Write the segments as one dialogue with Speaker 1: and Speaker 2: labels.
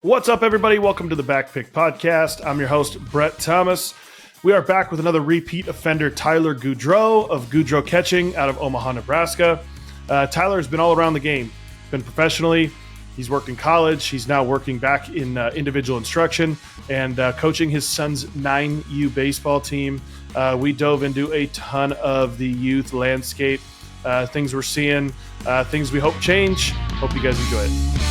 Speaker 1: What's up, everybody? Welcome to the Backpick Podcast. I'm your host, Brett Thomas. We are back with another repeat offender, Tailor Goodro of Goodro Catching out of Omaha, Nebraska. Tyler has been all around the game, been professionally. He's worked in college. He's now working back in individual instruction and coaching his son's 9U baseball team. We dove into a ton of the youth landscape, things we're seeing, things we hope change. Hope you guys enjoy it.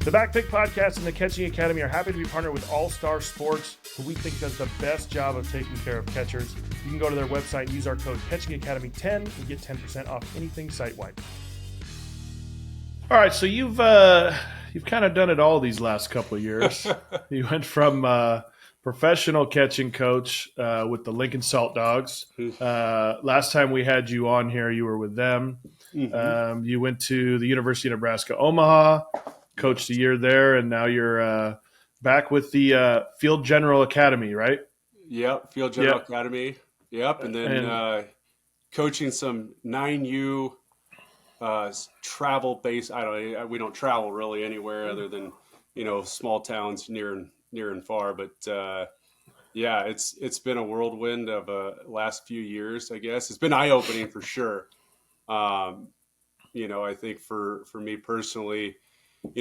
Speaker 1: The Backpick Podcast and the Catching Academy are happy to be partnered with All Star Sports, who we think does the best job of taking care of catchers. You can go to their website and use our code CatchingAcademy10 and get 10% off anything site-wide. All right, so you've kind of done it all these last couple of years. You went from professional catching coach with the Lincoln Salt Dogs. Last time we had you on here, you were with them. Mm-hmm. You went to the University of Nebraska, Omaha. Coached a year there, and now you're back with the Field General Academy, right?
Speaker 2: Yep, Field General Academy. Yep, and then coaching some 9U travel-based. We don't travel really anywhere other than small towns near and far. But it's been a whirlwind of last few years. I guess it's been eye-opening for sure. I think for me personally.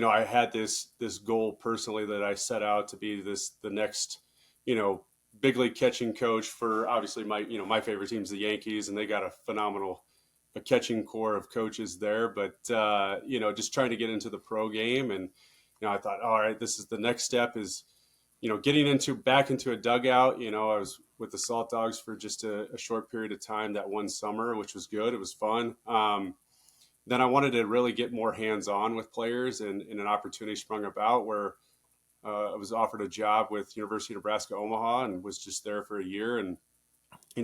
Speaker 2: I had this goal personally that I set out to be the next, big league catching coach for obviously my favorite team's the Yankees, and they got a phenomenal catching core of coaches there. But, just trying to get into the pro game. And, I thought, all right, this is the next step is, getting back into a dugout. I was with the Salt Dogs for just a short period of time that one summer, which was good. It was fun. Then I wanted to really get more hands-on with players, and an opportunity sprung about where I was offered a job with University of Nebraska Omaha and was just there for a year. And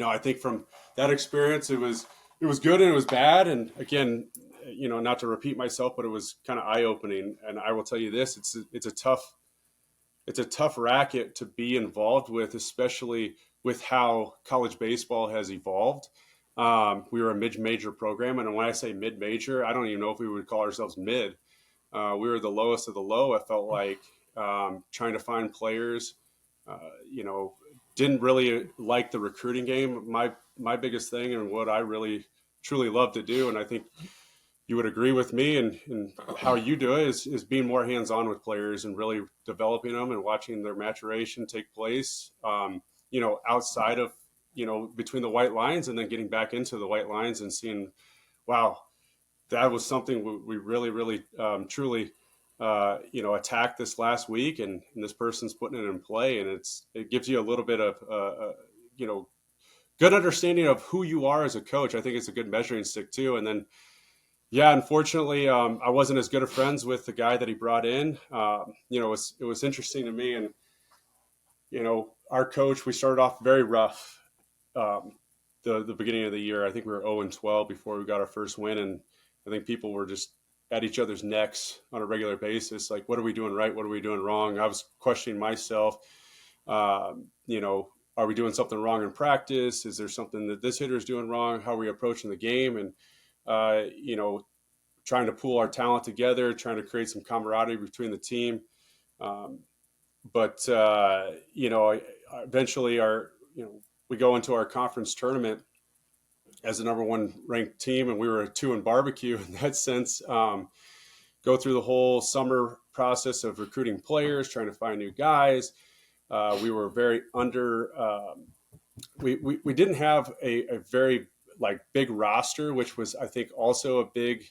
Speaker 2: I think from that experience, it was good and it was bad. And again, not to repeat myself, but it was kind of eye-opening. And I will tell you this: it's a tough racket to be involved with, especially with how college baseball has evolved. We were a mid-major program, and when I say mid-major, I don't even know if we would call ourselves mid. We were the lowest of the low. I felt like trying to find players, didn't really like the recruiting game. My biggest thing and what I really truly love to do, and I think you would agree with me and how you do it, is being more hands-on with players and really developing them and watching their maturation take place, outside of between the white lines, and then getting back into the white lines and seeing, wow, that was something we really, really, truly, attacked this last week, and this person's putting it in play, and it gives you a little bit of, good understanding of who you are as a coach. I think it's a good measuring stick too. And then, unfortunately, I wasn't as good of friends with the guy that he brought in. It was interesting to me, and our coach, we started off very rough. The beginning of the year, I think we were 0-12 before we got our first win, and I think people were just at each other's necks on a regular basis, like, what are we doing right? What are we doing wrong? I was questioning myself. Are we doing something wrong in practice? Is there something that this hitter is doing wrong? How are we approaching the game? And trying to pool our talent together, trying to create some camaraderie between the team. But eventually we go into our conference tournament as the number one ranked team, and we were a 2 in barbecue in that sense. Go through the whole summer process of recruiting players, trying to find new guys. We were very we didn't have a very big roster, which was, I think, also a big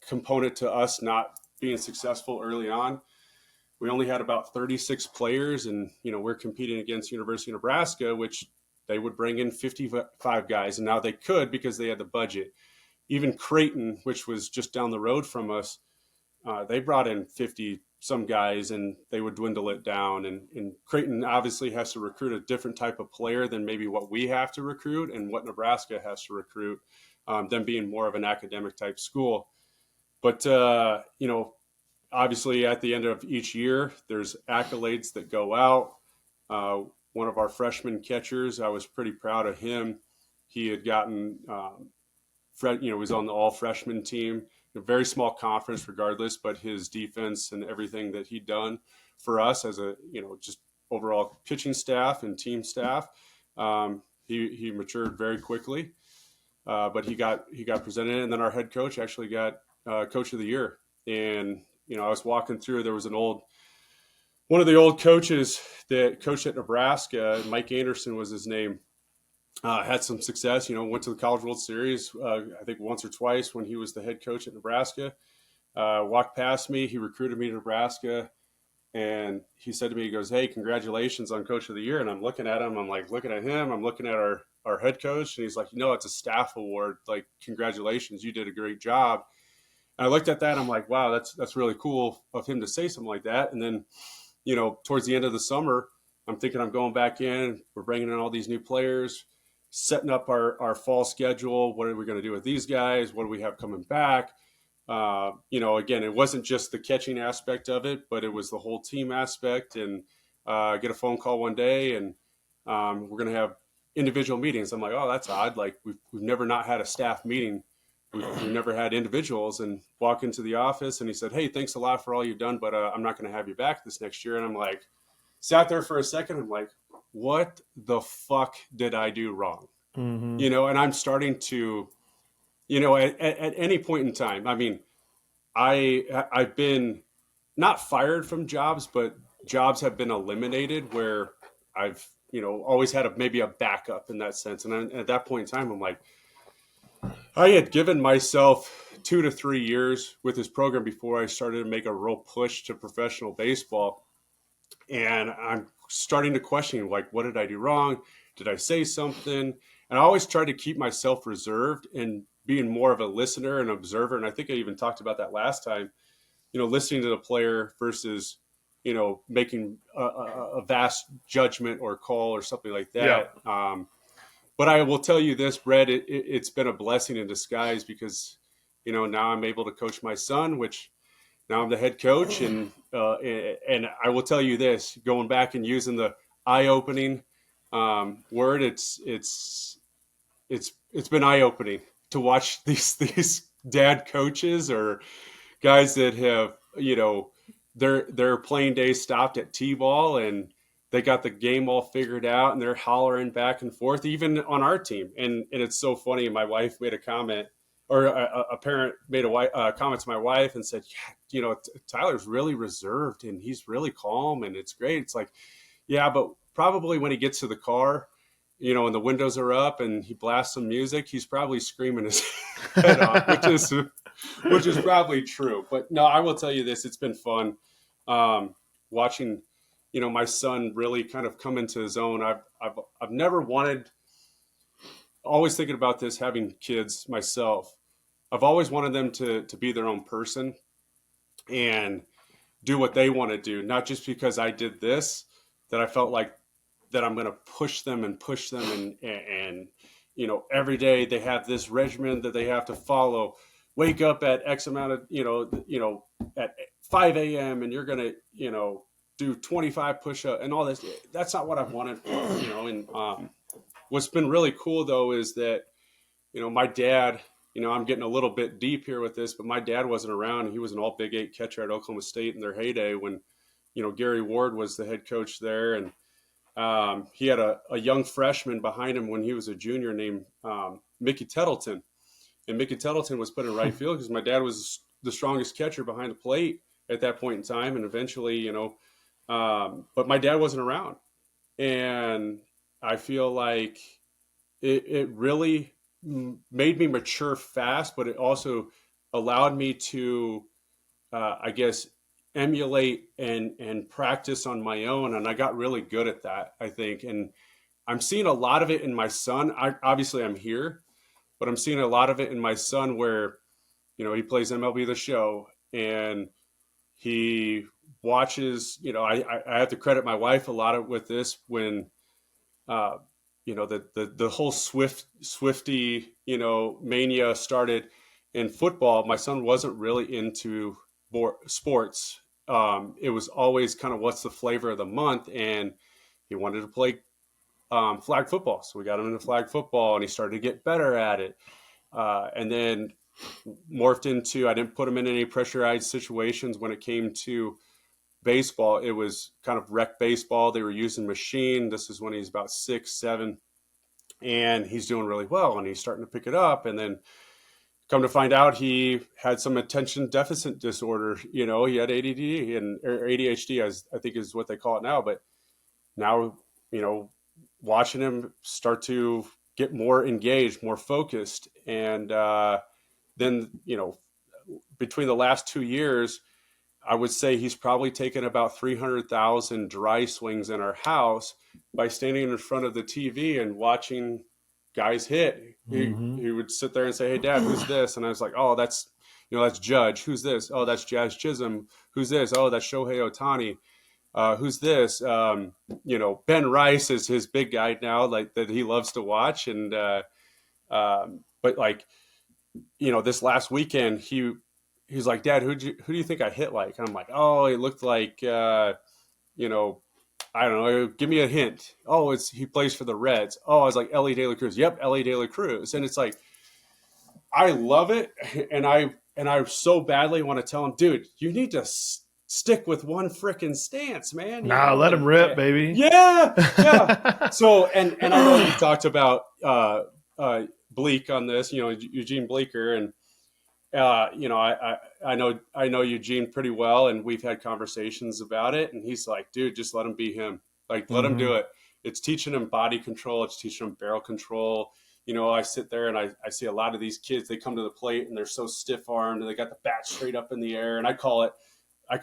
Speaker 2: component to us not being successful early on. We only had about 36 players, and, we're competing against University of Nebraska, which they would bring in 55 guys, and now they could because they had the budget. Even Creighton, which was just down the road from us, they brought in 50 some guys, and they would dwindle it down. And Creighton obviously has to recruit a different type of player than maybe what we have to recruit and what Nebraska has to recruit, them being more of an academic type school. But, obviously, at the end of each year, there's accolades that go out. One of our freshman catchers, I was pretty proud of him. He had gotten he was on the all freshman team, a very small conference regardless, but his defense and everything that he'd done for us as a, just overall pitching staff and team staff. He matured very quickly, but he got presented, and then our head coach actually got coach of the year. And I was walking through, there was one of the old coaches that coached at Nebraska, Mike Anderson was his name. Had some success, went to the College World Series, I think once or twice when he was the head coach at Nebraska. Walked past me, he recruited me to Nebraska, and he said to me, he goes, "Hey, congratulations on Coach of the Year." And I'm looking at him, I'm like looking at him, I'm looking at our head coach, and he's like, "It's a staff award. Like, congratulations, you did a great job." And I looked at that, and I'm like, wow, that's really cool of him to say something like that. And then, towards the end of the summer, I'm thinking I'm going back in, we're bringing in all these new players, setting up our fall schedule. What are we going to do with these guys? What do we have coming back? Again, it wasn't just the catching aspect of it, but it was the whole team aspect. And get a phone call one day, and we're going to have individual meetings. I'm like, oh, that's odd. Like, we've never not had a staff meeting. We've never had individuals. And walk into the office, and he said, "Hey, thanks a lot for all you've done, but I'm not going to have you back this next year." And I'm like, sat there for a second. I'm like, what the did I do wrong?
Speaker 1: Mm-hmm.
Speaker 2: And I'm starting to, at any point in time, I mean, I've been not fired from jobs, but jobs have been eliminated where I've, always had maybe a backup in that sense. And at that point in time, I'm like, I had given myself 2 to 3 years with this program before I started to make a real push to professional baseball. And I'm starting to question, like, what did I do wrong? Did I say something? And I always try to keep myself reserved and being more of a listener and observer. And I think I even talked about that last time, listening to the player versus, making a vast judgment or call or something like that.
Speaker 1: Yeah.
Speaker 2: But I will tell you this, Brett, it's been a blessing in disguise because, now I'm able to coach my son, which now I'm the head coach. And I will tell you this, going back and using the eye-opening word, it's been eye-opening to watch these dad coaches or guys that have, their playing days stopped at T-ball and they got the game all figured out and they're hollering back and forth, even on our team. And it's so funny. My wife made a comment, or a parent made a comment to my wife and said, "Yeah, Tyler's really reserved and he's really calm and it's great." It's like, yeah, but probably when he gets to the car, and the windows are up and he blasts some music, he's probably screaming his head off, which is probably true. But no, I will tell you this, it's been fun watching, my son really kind of come into his own. I've never wanted, always thinking about this, having kids myself, I've always wanted them to be their own person and do what they want to do, not just because I did this, that I felt like that I'm going to push them and every day they have this regimen that they have to follow. Wake up at X amount of, at 5 a.m. and you're going to, do 25 push-up and all this. That's not what I've wanted for, and what's been really cool though is that, my dad, I'm getting a little bit deep here with this, but my dad wasn't around. He was an all Big 8 catcher at Oklahoma State in their heyday when, Gary Ward was the head coach there. And he had a young freshman behind him when he was a junior named Mickey Tettleton. And Mickey Tettleton was put in right field because my dad was the strongest catcher behind the plate at that point in time. And eventually, but my dad wasn't around. And I feel like it really made me mature fast, but it also allowed me to, I guess, emulate and practice on my own. And I got really good at that, I think. And I'm seeing a lot of it in my son. Obviously I'm here, but I'm seeing a lot of it in my son where, he plays MLB The Show and he watches, I have to credit my wife a lot with this when, the whole Swifty, mania started in football. My son wasn't really into sports. It was always kind of what's the flavor of the month, and he wanted to play flag football. So we got him into flag football, and he started to get better at it. And then morphed into, I didn't put him in any pressurized situations when it came to baseball. It was kind of rec baseball. They were using machine. This is when he's about 6, 7, and he's doing really well, and he's starting to pick it up. And then come to find out, he had some attention deficit disorder. He had ADD or ADHD, as I think is what they call it now. But now, watching him start to get more engaged, more focused, and then between the last 2 years, I would say he's probably taken about 300,000 dry swings in our house by standing in front of the TV and watching guys hit. He would sit there and say, "Hey, Dad, who's this?" And I was like, "Oh, that's Judge. Who's this? Oh, that's Jazz Chisholm. Who's this? Oh, that's Shohei Ohtani. Who's this? Ben Rice is his big guy now, like that he loves to watch." And but like this last weekend, he's like, "Dad, who do you think I hit like?" And I'm like, "Oh, it looked like I don't know. Give me a hint." "Oh, he plays for the Reds." "Oh," I was like, "Ellie De La Cruz." "Yep, Ellie De La Cruz." And it's like, I love it, and I so badly want to tell him, "Dude, you need to stick with one freaking stance, man."
Speaker 1: Nah, let him rip, baby.
Speaker 2: Yeah. So, and I know you talked about Bleak on this, Eugene Bleeker, and I know Eugene pretty well, and we've had conversations about it. And he's like, "Dude, just let him be him. Like, let him do it. It's teaching him body control. It's teaching him barrel control." I sit there and I see a lot of these kids. They come to the plate and they're so stiff armed and they got the bat straight up in the air. And I call it I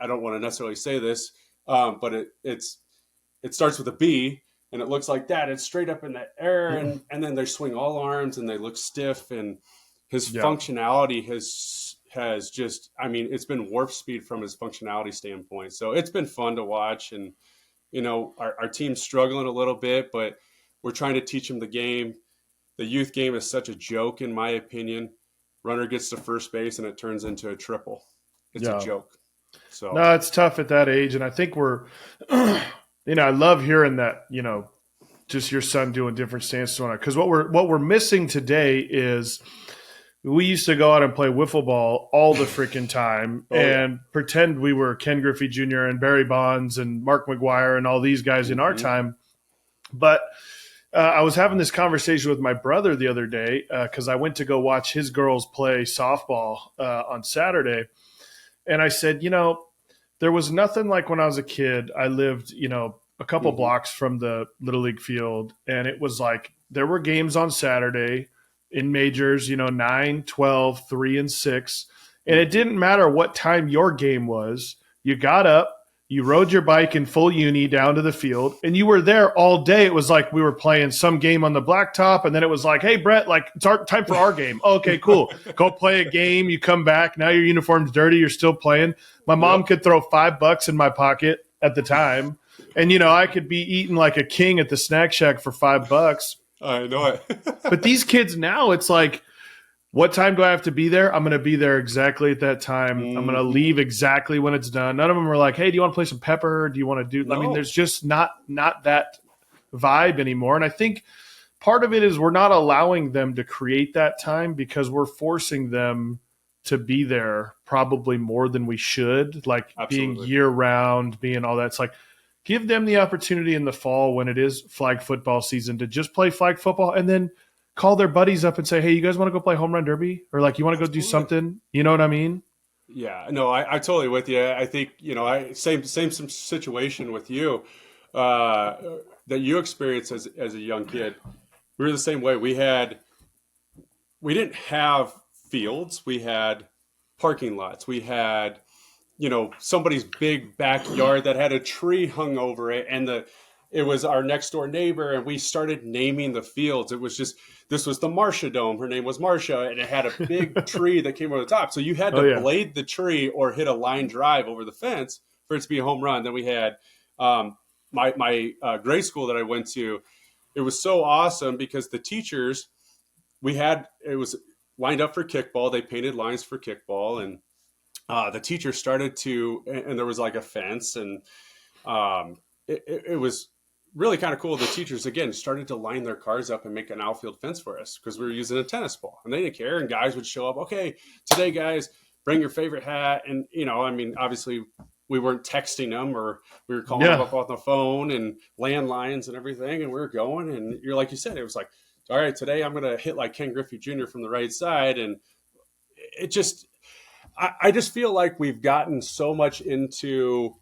Speaker 2: don't want to necessarily say this, but it starts with a B, and it looks like that. It's straight up in the air, and then they swing all arms and they look stiff. And his functionality has just, I mean, it's been warp speed from his functionality standpoint. So it's been fun to watch. And our team's struggling a little bit, but we're trying to teach him the game. The youth game is such a joke, in my opinion. Runner gets to first base and it turns into a triple. It's a joke. So
Speaker 1: no, it's tough at that age. And I think we're, I love hearing that, just your son doing different stances on it. Because what we're missing today is we used to go out and play wiffle ball all the freaking time and pretend we were Ken Griffey Jr. and Barry Bonds and Mark McGuire and all these guys in our time. But I was having this conversation with my brother the other day because I went to go watch his girls play softball on Saturday. And I said, there was nothing like when I was a kid. I lived, a couple blocks from the Little League field. And it was like there were games on Saturday in majors, 9, 12, 3, and 6. And it didn't matter what time your game was. You got up. You rode your bike in full uni down to the field, and you were there all day. It was like we were playing some game on the blacktop, and then it was like, "Hey, Brett, like it's time for our game." Oh, okay, cool. Go play a game. You come back. Now your uniform's dirty. You're still playing. My mom could throw $5 in my pocket at the time, and I could be eating like a king at the snack shack for $5.
Speaker 2: I know it.
Speaker 1: But these kids now, it's like, what time do I have to be there? I'm going to be there exactly at that time. I'm going to leave exactly when it's done. None of them are like, "Hey, do you want to play some pepper? Do you want to do?" No. I mean, there's just not that vibe anymore. And I think part of it is we're not allowing them to create that time because we're forcing them to be there probably more than we should, like being year round, being all that. It's like, give them the opportunity in the fall when it is flag football season to just play flag football, and then call their buddies up and say, "Hey, you guys want to go play home run derby?" Or like, "You want to go do something?" You know what I mean?
Speaker 2: Yeah, no, I totally with you. I think, same situation with you that you experienced as a young kid. We were the same way. We didn't have fields. We had parking lots. We had, somebody's big backyard that had a tree hung over it, and it was our next door neighbor, and we started naming the fields. It was just, this was the Marcia Dome. Her name was Marcia, and it had a big tree that came over the top. So you had to blade the tree or hit a line drive over the fence for it to be a home run. Then we had my grade school that I went to. It was so awesome because the teachers, it was lined up for kickball. They painted lines for kickball, and the teacher started to, and there was like a fence, and it was really kind of cool. The teachers, again, started to line their cars up and make an outfield fence for us because we were using a tennis ball and they didn't care. And guys would show up. Okay, today, guys, bring your favorite hat. And, I mean, obviously we weren't texting them, or we were calling them
Speaker 1: Yeah.
Speaker 2: up on the phone and landlines and everything. And we were going, and you're like you said, it was like, all right, today I'm going to hit like Ken Griffey Jr. from the right side. And it just, I just feel like we've gotten so much into,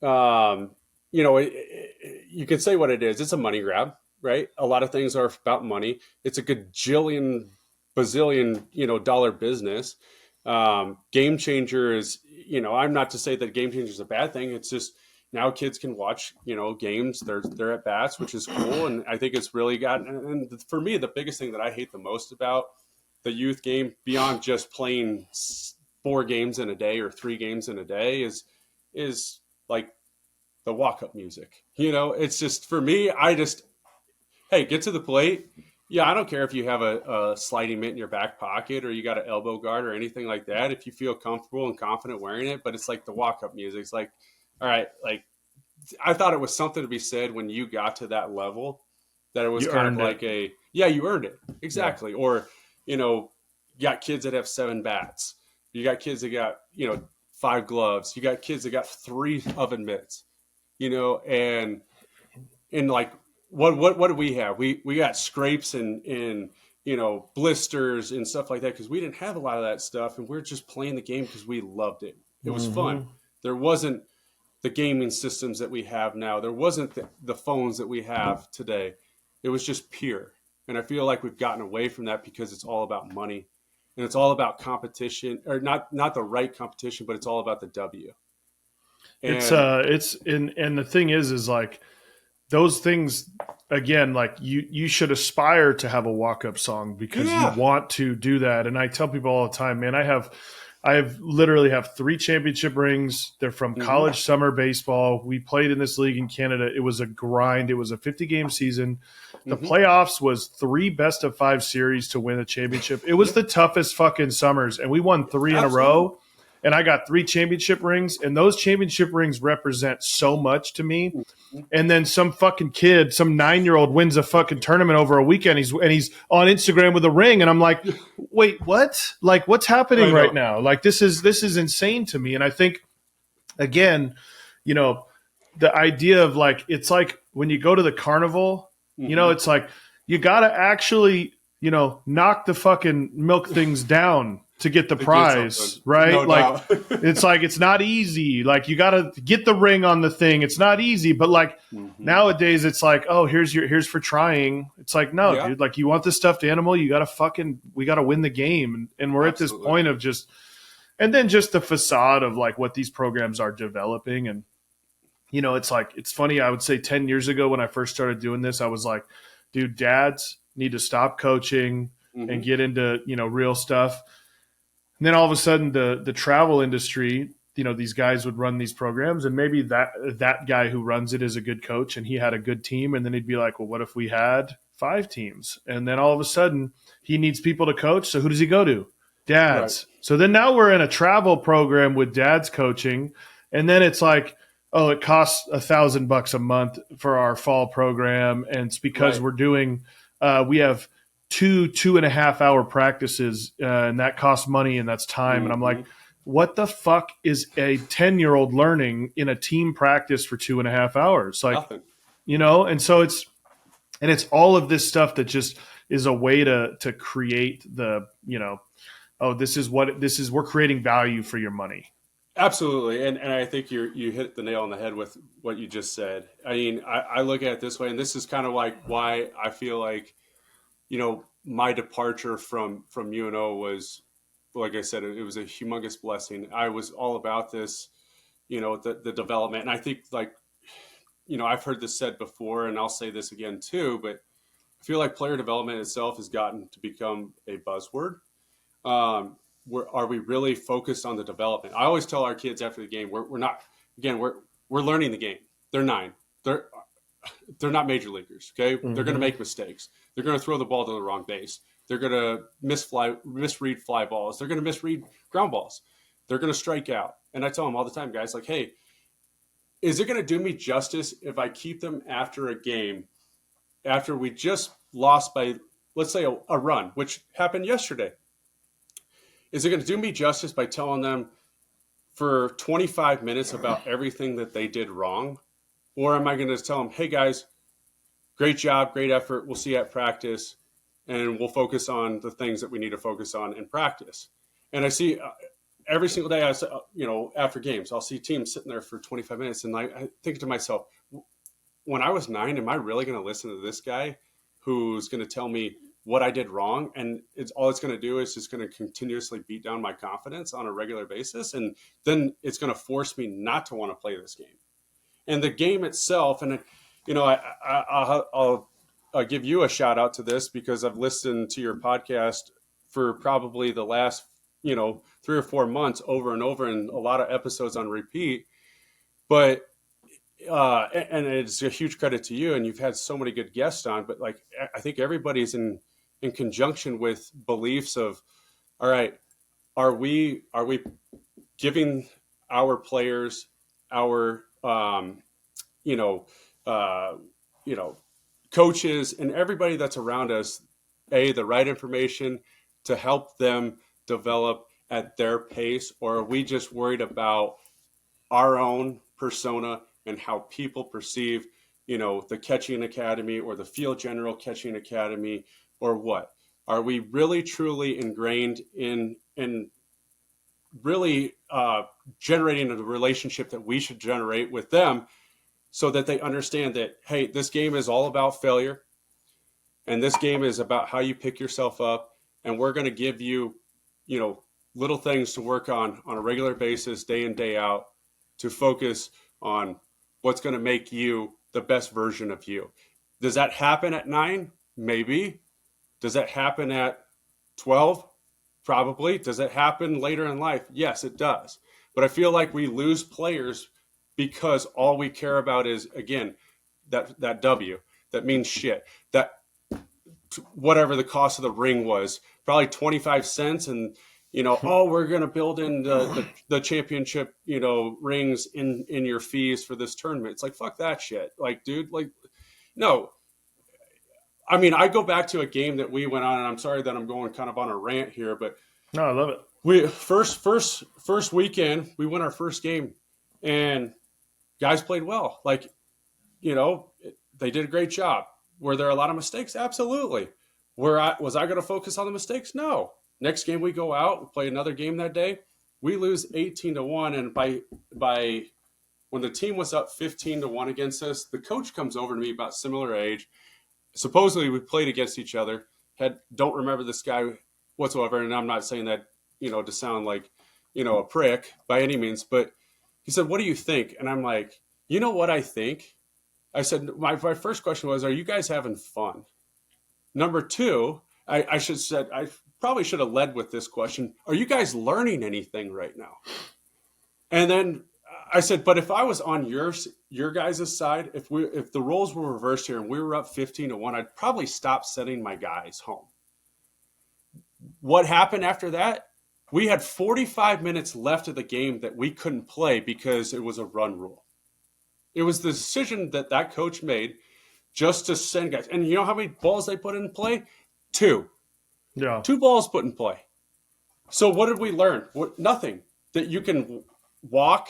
Speaker 2: um, you can say what it is. It's a money grab, right? A lot of things are about money. It's a gajillion, bazillion, dollar business. Game Changer is, I'm not to say that Game Changer is a bad thing. It's just now kids can watch, games. They're at bats, which is cool, and I think it's really gotten. And for me, the biggest thing that I hate the most about the youth game, beyond just playing 4 games in a day or 3 games in a day, is like the walk-up music. It's just, for me, hey, get to the plate. Yeah, I don't care if you have a sliding mitt in your back pocket or you got an elbow guard or anything like that. If you feel comfortable and confident wearing it, but it's like the walk-up music. It's like, all right, like I thought it was something to be said when you got to that level, that it was
Speaker 1: You
Speaker 2: kind of
Speaker 1: earned
Speaker 2: like
Speaker 1: it.
Speaker 2: you earned it. Exactly. Yeah. Or, you got kids that have 7 bats. You got kids that got, 5 gloves. You got kids that got 3 oven mitts, and like, what do we have? We got scrapes and blisters and stuff like that because we didn't have a lot of that stuff, and we're just playing the game because we loved it. It was fun. There wasn't the gaming systems that we have now. There wasn't the phones that we have today. It was just pure. And I feel like we've gotten away from that because it's all about money, and it's all about competition, or not the right competition, but it's all about the W. And
Speaker 1: And the thing is like those things, again, like you should aspire to have a walk-up song because you want to do that. And I tell people all the time, man, I have literally have 3 championship rings. They're from college summer baseball. We played in this league in Canada. It was a grind. It was a 50-game season. The playoffs was 3 best-of-5 series to win a championship. It was the toughest fucking summers, and we won 3 in a row. And I got 3 championship rings, and those championship rings represent so much to me. And then some fucking kid, some 9-year-old wins a fucking tournament over a weekend. He's on Instagram with a ring, and I'm like, wait, what? Like, what's happening right now? Like, this is insane to me. And I think, again, the idea of like, it's like when you go to the carnival, it's like you got to actually, knock the fucking milk things down to get the prize, right?
Speaker 2: No
Speaker 1: like
Speaker 2: doubt.
Speaker 1: it's like, it's not easy. Like, you got to get the ring on the thing. It's not easy, but like nowadays it's like, oh, here's for trying. It's like, no, dude, like, you want the stuffed animal, we got to win the game. And we're at this point of just, and then just the facade of like what these programs are developing. And, it's like, it's funny. I would say 10 years ago when I first started doing this, I was like, dude, dads need to stop coaching and get into, real stuff. And then all of a sudden, the travel industry, these guys would run these programs, and maybe that guy who runs it is a good coach, and he had a good team, and then he'd be like, well, what if we had 5 teams? And then all of a sudden, he needs people to coach, so who does he go to? Dads. Right. So then now we're in a travel program with dads coaching, and then it's like, oh, it costs $1,000 a month for our fall program, and it's because we're doing we have 2.5 hour practices, and that costs money and that's time. And I'm like, what the fuck is a 10-year-old learning in a team practice for 2.5 hours? Like,
Speaker 2: nothing.
Speaker 1: And so it's all of this stuff that just is a way to create the, we're creating value for your money.
Speaker 2: Absolutely. And I think you hit the nail on the head with what you just said. I mean, I look at it this way, and this is kind of like why I feel like, my departure from UNO was, like I said, it was a humongous blessing. I was all about this, the development. And I think, like, I've heard this said before, and I'll say this again too, but I feel like player development itself has gotten to become a buzzword. Are we really focused on the development? I always tell our kids after the game, we're not, again, we're learning the game. They're 9. They're not major leaguers. Okay. They're going to make mistakes. They're going to throw the ball to the wrong base. They're going to misread fly balls. They're going to misread ground balls. They're going to strike out. And I tell them all the time, guys, like, hey, is it going to do me justice if I keep them after a game, after we just lost by, let's say, a run, which happened yesterday? Is it going to do me justice by telling them for 25 minutes about everything that they did wrong? Or am I going to tell them, hey, guys, great job, great effort. We'll see you at practice, and we'll focus on the things that we need to focus on in practice. And I see every single day, after games, I'll see teams sitting there for 25 minutes, and I think to myself, when I was 9, am I really going to listen to this guy who's going to tell me what I did wrong? And all it's going to do is just going to continuously beat down my confidence on a regular basis. And then it's going to force me not to want to play this game. And the game itself, and I'll give you a shout out to this because I've listened to your podcast for probably the last 3 or 4 months over and over, and a lot of episodes on repeat. But and it's a huge credit to you, and you've had so many good guests on. But like, I think everybody's in conjunction with beliefs of, all right, are we giving our players, our coaches and everybody that's around us, the right information to help them develop at their pace? Or are we just worried about our own persona and how people perceive, the catching academy or the field general catching academy, or what? Are we really truly ingrained in really generating the relationship that we should generate with them, so that they understand that, hey, this game is all about failure, and this game is about how you pick yourself up, and we're going to give you, little things to work on a regular basis, day in, day out, to focus on what's going to make you the best version of you. Does that happen at 9? Maybe. Does that happen at 12? Probably. Does it happen later in life? Yes, it does. But I feel like we lose players because all we care about is, again, that W. That means shit. That whatever the cost of the ring was, probably 25 cents, and we're going to build in the championship, rings in your fees for this tournament. It's like, fuck that shit. Like, dude, like, no. I mean, I go back to a game that we went on, and I'm sorry that I'm going kind of on a rant here, but
Speaker 1: no, I love it.
Speaker 2: We first weekend, we won our first game, and guys played well. Like, they did a great job. Were there a lot of mistakes? Absolutely. Was I going to focus on the mistakes? No. Next game we go out, we play another game that day. We lose 18-1, and by when the team was up 15-1 against us, the coach comes over to me, about similar age. Supposedly we played against each other. Don't remember this guy whatsoever, and I'm not saying that to sound like a prick by any means, but he said, "What do you think?" And I'm like, "You know what I think?" I said, my first question was, "Are you guys having fun?" Number two, I probably should have led with this question: "Are you guys learning anything right now?" And then I said, "But if I was on your guys' side, if the roles were reversed here and we were up 15-1, I'd probably stop sending my guys home." What happened after that? We had 45 minutes left of the game that we couldn't play because it was a run rule. It was the decision that coach made just to send guys. And you know how many balls they put in play? 2.
Speaker 1: Yeah.
Speaker 2: 2 balls put in play. So what did we learn? Nothing. That you can walk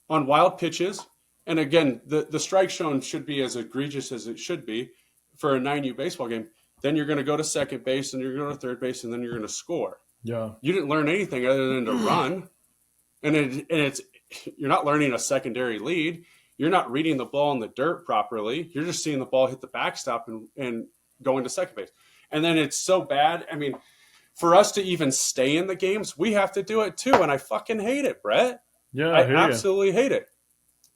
Speaker 2: on wild pitches. And again, the strike zone should be as egregious as it should be for a 9U baseball game. Then you're going to go to second base, and you're going to third base, and then you're going to score.
Speaker 1: Yeah.
Speaker 2: You didn't learn anything other than to run. And you're not learning a secondary lead. You're not reading the ball in the dirt properly. You're just seeing the ball hit the backstop and going to second base. And then it's so bad. I mean, for us to even stay in the games, we have to do it too. And I fucking hate it, Brett.
Speaker 1: Yeah,
Speaker 2: I absolutely hate it.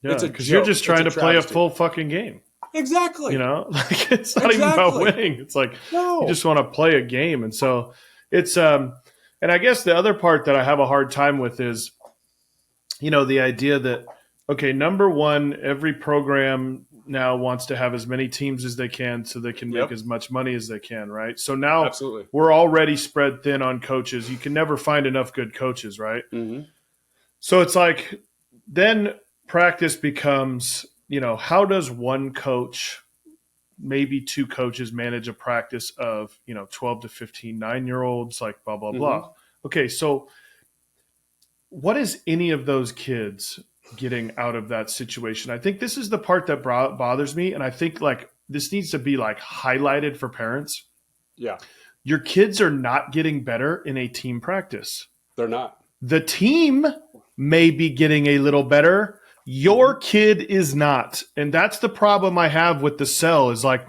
Speaker 1: Yeah, because you're just trying to play a full fucking game.
Speaker 2: Exactly.
Speaker 1: Like it's not even about winning. It's like you just want to play a game. And so it's and I guess the other part that I have a hard time with is, the idea that, okay, number one, every program now wants to have as many teams as they can so they can make as much money as they can, right? So now we're already spread thin on coaches. You can never find enough good coaches, right?
Speaker 2: Mm-hmm.
Speaker 1: So it's like then practice becomes, how does one coach, maybe two coaches manage a practice of, 12 to 15 9-year-olds, like blah, blah,
Speaker 2: Mm-hmm.
Speaker 1: blah. Okay. So what is any of those kids getting out of that situation? I think this is the part that bothers me. And I think like this needs to be like highlighted for parents.
Speaker 2: Yeah.
Speaker 1: Your kids are not getting better in a team practice.
Speaker 2: They're not.
Speaker 1: The team may be getting a little better. Your kid is not. And that's the problem I have with the cell is like,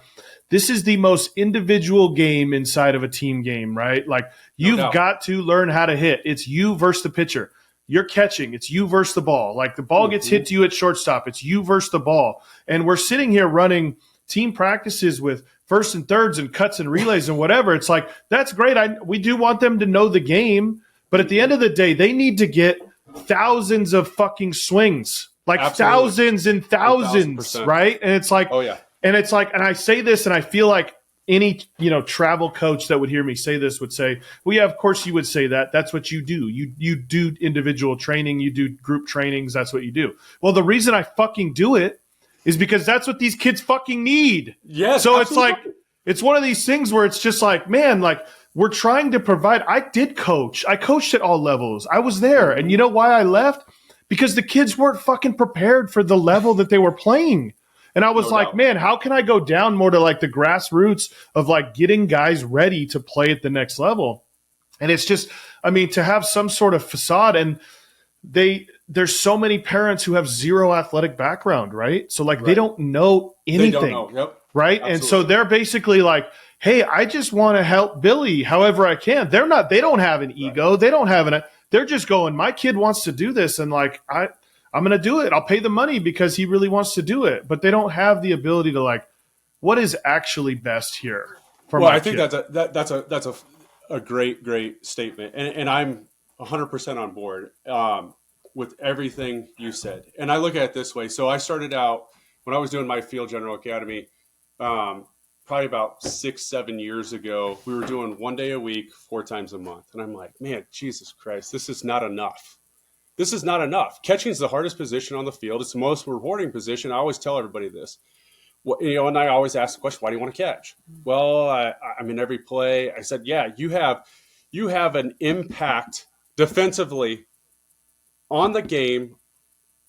Speaker 1: this is the most individual game inside of a team game, right? Like you've got to learn how to hit. It's you versus the pitcher. You're catching. It's you versus the ball. Like the ball gets hit to you at shortstop. It's you versus the ball. And we're sitting here running team practices with first and thirds and cuts and relays and whatever. It's like, that's great. We do want them to know the game. But at the end of the day, they need to get thousands of fucking swings, like
Speaker 2: Absolutely.
Speaker 1: thousands and thousands,
Speaker 2: 1,000%.
Speaker 1: right? And it's like,
Speaker 2: oh yeah.
Speaker 1: And it's like, and I say this, and I feel like any, travel coach that would hear me say this would say, well, yeah, of course you would say that. That's what you do. You do individual training. You do group trainings. That's what you do. Well, the reason I fucking do it is because that's what these kids fucking need.
Speaker 2: Yes.
Speaker 1: So
Speaker 2: absolutely.
Speaker 1: it's like, it's one of these things where it's just like, man, like we're trying to provide. I did coach. I coached at all levels. I was there. And you know why I left? Because the kids weren't fucking prepared for the level that they were playing. And I was like, man, how can I go down more to like the grassroots of like getting guys ready to play at the next level? And it's just, I mean, to have some sort of facade, and there's so many parents who have zero athletic background, right? So like they don't know anything,
Speaker 2: They don't know. Yep.
Speaker 1: right? Absolutely. And so they're basically like, hey, I just want to help Billy however I can. They don't have an ego. Right. They don't have they're just going, my kid wants to do this. And like, I'm going to do it. I'll pay the money because he really wants to do it. But they don't have the ability to like, what is actually best here for my kid?
Speaker 2: I think that's a great statement. And I'm 100% on board with everything you said. And I look at it this way. So I started out when I was doing my field general academy, probably about 6-7 years ago. We were doing 1 day a week, 4 times a month. And I'm like, man, Jesus Christ, this is not enough. This is not enough. Catching is the hardest position on the field. It's the most rewarding position. I always tell everybody this. And I always ask the question, why do you want to catch? Well, I'm in every play. I said, yeah, you have an impact defensively on the game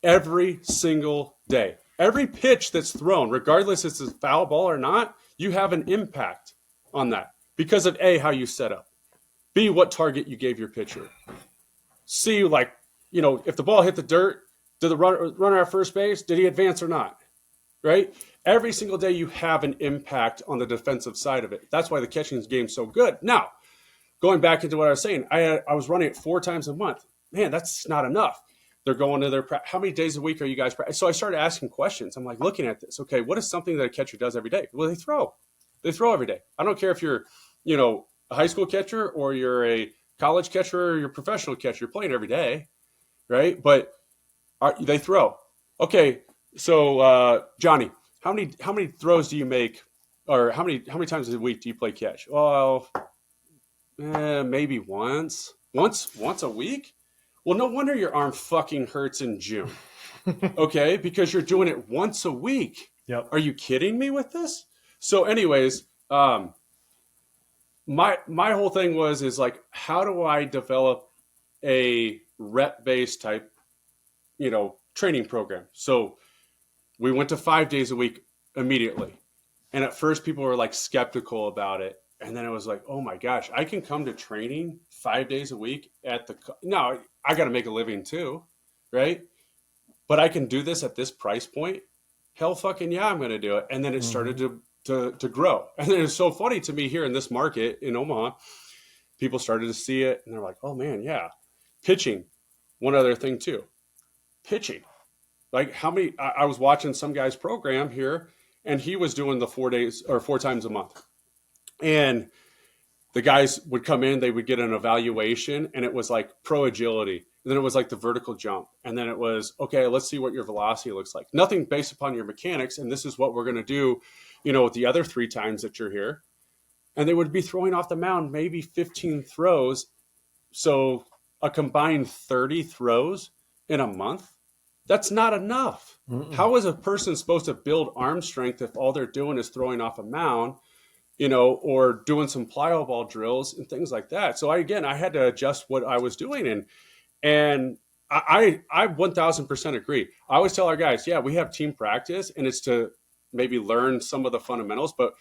Speaker 2: every single day. Every pitch that's thrown, regardless if it's a foul ball or not, you have an impact on that because of A, how you set up, B, what target you gave your pitcher, C, like, if the ball hit the dirt, did the runner at first base, did he advance or not? Right? Every single day you have an impact on the defensive side of it. That's why the catching game is so good. Now, going back into what I was saying, I was running it 4 times a month. Man, that's not enough. They're going to their how many days a week are you guys practicing? So I started asking questions. I'm like looking at this. Okay, what is something that a catcher does every day? Well, they throw. They throw every day. I don't care if you're, a high school catcher or you're a college catcher or you're a professional catcher. You're playing every day. Right? But they throw. Okay, so Johnny, how many throws do you make, or how many times a week do you play catch? Well, maybe once a week. Well, no wonder your arm fucking hurts in June. Okay, because you're doing it once a week.
Speaker 1: Yep.
Speaker 2: Are you kidding me with this? So, anyways, my whole thing is like, how do I develop a rep-based type, training program? So we went to 5 days a week immediately. And at first people were like skeptical about it. And then it was like, oh my gosh, I can come to training 5 days a week no, I got to make a living too. Right. But I can do this at this price point. Hell fucking yeah, I'm going to do it. And then it started to grow. And then it's so funny to me here in this market in Omaha, people started to see it and they're like, oh man, yeah. Pitching. One other thing too. Pitching. Like I was watching some guy's program here and he was doing the 4 days or 4 times a month. And the guys would come in, they would get an evaluation and it was like pro agility. And then it was like the vertical jump. And then it was, okay, let's see what your velocity looks like. Nothing based upon your mechanics. And this is what we're going to do, with the other 3 times that you're here. And they would be throwing off the mound, maybe 15 throws. So a combined 30 throws in a month. That's not enough.
Speaker 1: Mm-mm.
Speaker 2: How is a person supposed to build arm strength if all they're doing is throwing off a mound, or doing some plyo ball drills and things like that? So I had to adjust what I was doing, and I 1000% agree. I always tell our guys, yeah, we have team practice, and it's to maybe learn some of the fundamentals, but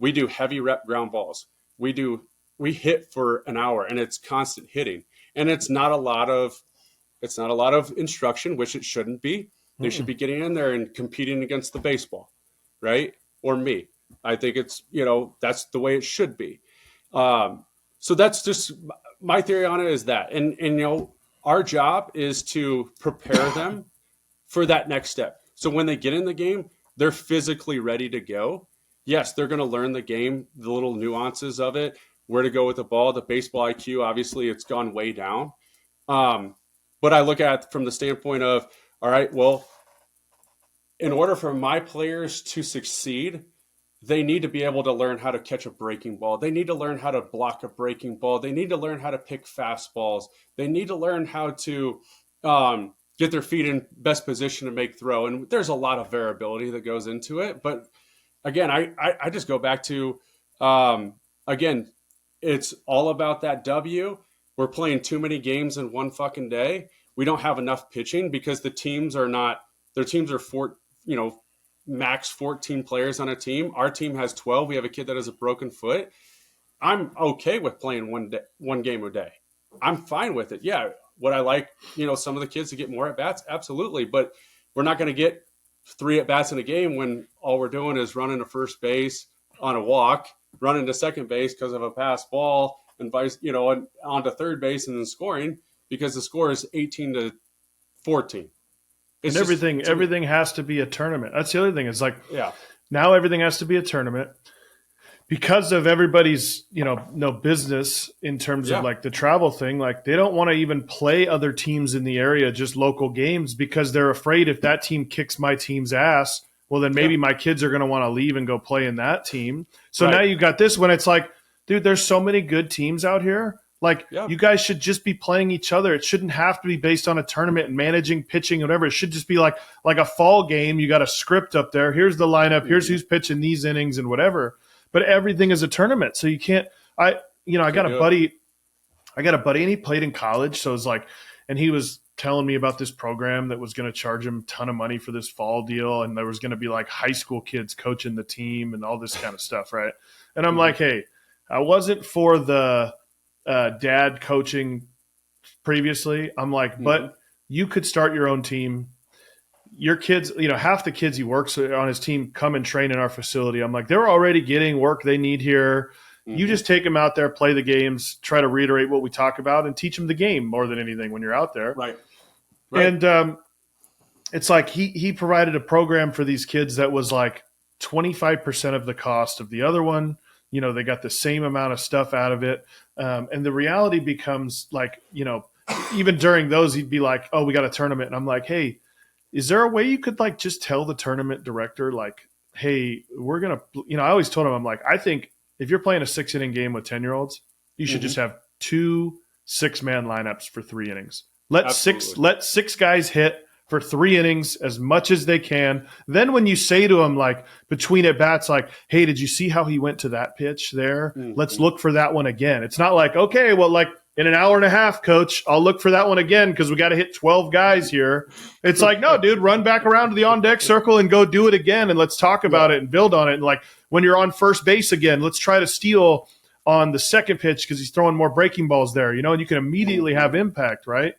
Speaker 2: we do heavy rep ground balls. We hit for an hour, and it's constant hitting, and it's not a lot of instruction, which it shouldn't be. They should
Speaker 1: Mm-mm.
Speaker 2: be getting in there and competing against the baseball, right? Or me. I think it's, that's the way it should be. Um, so that's just my theory on it is that. And our job is to prepare them for that next step. So when they get in the game, they're physically ready to go. Yes, they're going to learn the game, the little nuances of it, where to go with the ball, the baseball IQ. Obviously, it's gone way down. Um, but I look at it from the standpoint of, all right, well, in order for my players to succeed, they need to be able to learn how to catch a breaking ball. They need to learn how to block a breaking ball. They need to learn how to pick fastballs. They need to learn how to get their feet in best position to make throw. And there's a lot of variability that goes into it. But again, I just go back to, again, it's all about that W. We're playing too many games in one fucking day. We don't have enough pitching because their teams are max 14 players on a team. Our team has 12. We have a kid that has a broken foot. I'm okay with playing one game a day. I'm fine with it. Yeah. Would I like, some of the kids to get more at bats? Absolutely. But we're not going to get 3 at bats in a game when all we're doing is running to first base on a walk, running to second base because of a pass ball, and and onto third base and then scoring because the score is 18-14. It's
Speaker 1: And
Speaker 2: just,
Speaker 1: everything has to be a tournament. That's the other thing. It's like
Speaker 2: yeah.
Speaker 1: now everything has to be a tournament because of everybody's, no business in terms of
Speaker 2: Yeah.
Speaker 1: like the travel thing. Like they don't want to even play other teams in the area, just local games, because they're afraid if that team kicks my team's ass, well, then maybe my kids are going to want to leave and go play in that team. So now you got this when it's like, dude, there's so many good teams out here. Like you guys should just be playing each other. It shouldn't have to be based on a tournament and managing pitching, whatever. It should just be like a fall game. You got a script up there. Here's the lineup. Here's who's pitching these innings and whatever. But everything is a tournament, so you can't. I got a buddy. And he played in college, so it's like, and he was telling me about this program that was going to charge him a ton of money for this fall deal, and there was going to be like high school kids coaching the team and all this kind of stuff, right? And I'm like, hey, I wasn't for the dad coaching previously. I'm like, but you could start your own team. Your kids, half the kids he works on his team come and train in our facility. I'm like, they're already getting work they need here. You just take them out there, play the games, try to reiterate what we talk about, and teach them the game more than anything when you're out there.
Speaker 2: Right.
Speaker 1: And it's like he provided a program for these kids that was like 25% of the cost of the other one. They got the same amount of stuff out of it. And the reality becomes like, even during those, he'd be like, oh, we got a tournament. And I'm like, hey, is there a way you could like just tell the tournament director, like, hey, we're going to, I always told him, I'm like, I think if you're playing a 6-inning game with 10-year-olds, you should just have 2 6-man lineups for 3 innings. Let 6 guys hit for 3 innings as much as they can. Then when you say to them, like between at bats, like, hey, did you see how he went to that pitch there? Let's look for that one again. It's not like, okay, well, like in an hour and a half, coach, I'll look for that one again because we got to hit 12 guys here. It's like, no, dude, run back around to the on deck circle and go do it again. And let's talk about it and build on it. And like when you're on first base again, let's try to steal on the second pitch because he's throwing more breaking balls there, and you can immediately have impact, right?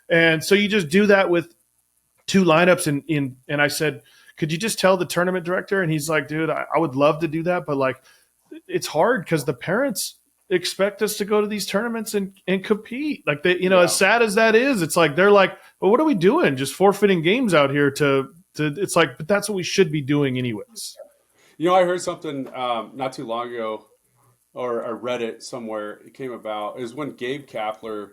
Speaker 1: And so you just do that with 2 lineups. And I said, could you just tell the tournament director? And he's like, dude, I would love to do that, but like it's hard because the parents expect us to go to these tournaments and compete. Like they, as sad as that is, it's like they're like, well, what are we doing? Just forfeiting games out here to it's like, but that's what we should be doing anyways.
Speaker 2: I heard something not too long ago, or I read it somewhere. It came about is when Gabe Kapler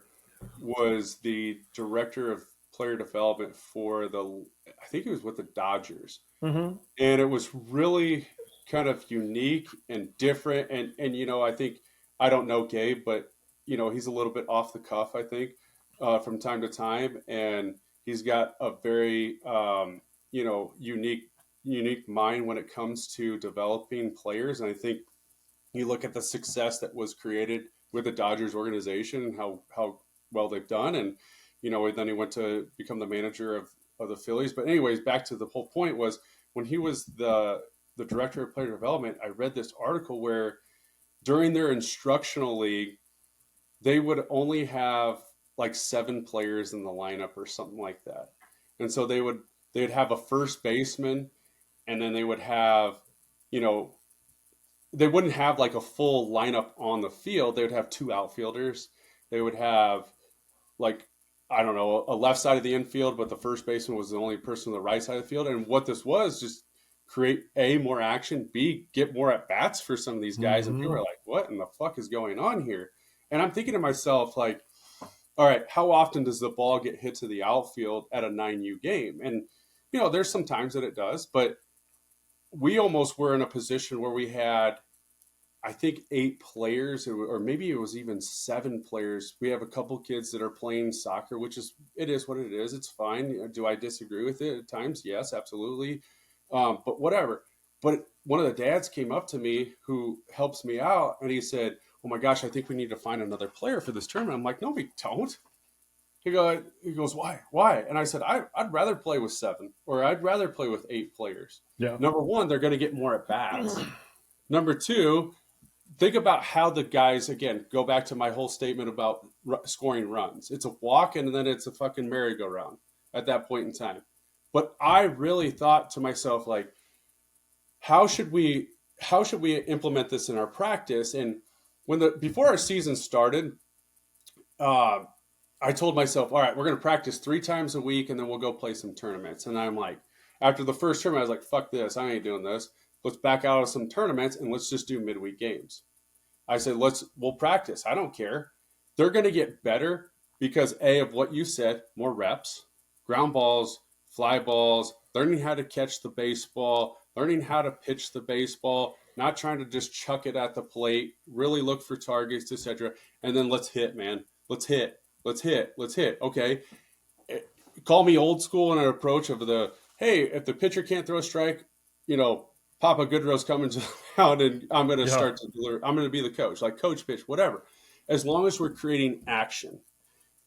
Speaker 2: was the director of player development for I think he was with the Dodgers, and it was really kind of unique and different. And I think I don't know Gabe, but he's a little bit off the cuff, I think, from time to time. And He's got a very, unique mind when it comes to developing players. And I think you look at the success that was created with the Dodgers organization and how well they've done. And, then he went to become the manager of the Phillies. But anyways, back to the whole point was when he was the director of player development, I read this article where during their instructional league, they would only have like 7 players in the lineup or something like that. And so they'd have a first baseman, and then they would have, they wouldn't have like a full lineup on the field. They would have 2 outfielders. They would have like, I don't know, a left side of the infield, but the first baseman was the only person on the right side of the field. And what this was just create A, more action, B, get more at bats for some of these guys. And people are like, what in the fuck is going on here? And I'm thinking to myself, like, all right, how often does the ball get hit to the outfield at a 9U game? And, there's some times that it does, but we almost were in a position where we had, I think, 8 players, or maybe it was even 7 players. We have a couple kids that are playing soccer, it is what it is. It's fine. Do I disagree with it at times? Yes, absolutely. But whatever. But one of the dads came up to me who helps me out, and he said, oh my gosh, I think we need to find another player for this tournament. I'm like, no, we don't. He goes, why? And I said, I'd rather play with 7, or I'd rather play with 8 players.
Speaker 1: Yeah.
Speaker 2: Number one, they're going to get more at bats. Number two, think about how the guys, again, go back to my whole statement about scoring runs. It's a walk, and then it's a fucking merry-go-round at that point in time. But I really thought to myself, like, how should we implement this in our practice? And before our season started, I told myself, all right, we're going to practice 3 times a week, and then we'll go play some tournaments. And I'm like, after the first tournament, I was like, fuck this. I ain't doing this. Let's back out of some tournaments, and let's just do midweek games. I said, we'll practice. I don't care. They're going to get better because, A, of what you said, more reps, ground balls, fly balls, learning how to catch the baseball, learning how to pitch the baseball, not trying to just chuck it at the plate, really look for targets, etc. And then let's hit, man. Let's hit. Okay. Call me old school in an approach of hey, if the pitcher can't throw a strike, Papa Goodrow's coming to the mound, and I'm going to I'm going to be the coach, like coach pitch, whatever. As long as we're creating action.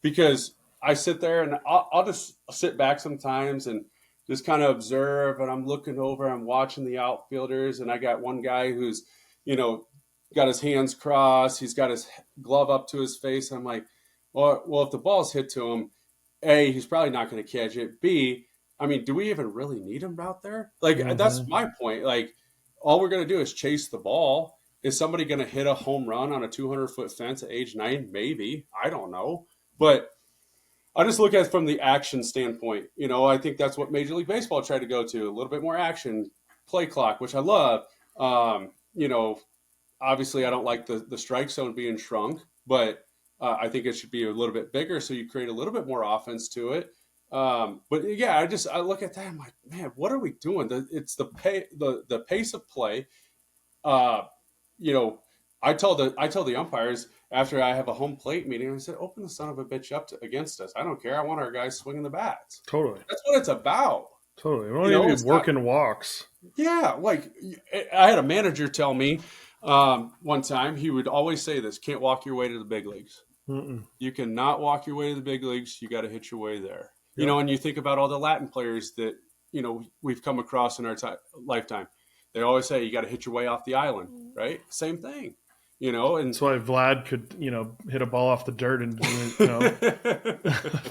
Speaker 2: Because I sit there and I'll just sit back sometimes and just kind of observe, and I'm looking over, I'm watching the outfielders, and I got one guy who's, got his hands crossed, he's got his glove up to his face. I'm like, well, if the ball's hit to him, A, he's probably not going to catch it. B, I mean, do we even really need him out there? Like, that's my point. Like, all we're going to do is chase the ball. Is somebody going to hit a home run on a 200-foot fence at age 9? Maybe. I don't know. But I just look at it from the action standpoint. I think that's what Major League Baseball tried to go to, a little bit more action, play clock, which I love. Obviously I don't like the strike zone being shrunk, but I think it should be a little bit bigger so you create a little bit more offense to it. But yeah, I look at that, I'm like, man, what are we doing? It's the pace of play. I tell the umpires after I have a home plate meeting, I said, open the son of a bitch up against us. I don't care. I want our guys swinging the bats.
Speaker 1: Totally.
Speaker 2: That's what it's about.
Speaker 1: Totally. We don't need working walks.
Speaker 2: Yeah. Like, I had a manager tell me one time, he would always say this: can't walk your way to the big leagues.
Speaker 1: Mm-mm.
Speaker 2: You cannot walk your way to the big leagues. You got to hit your way there.
Speaker 1: Yep.
Speaker 2: And you think about all the Latin players that, we've come across in our lifetime. They always say you got to hit your way off the island, right? Same thing, and
Speaker 1: that's why Vlad could, hit a ball off the dirt and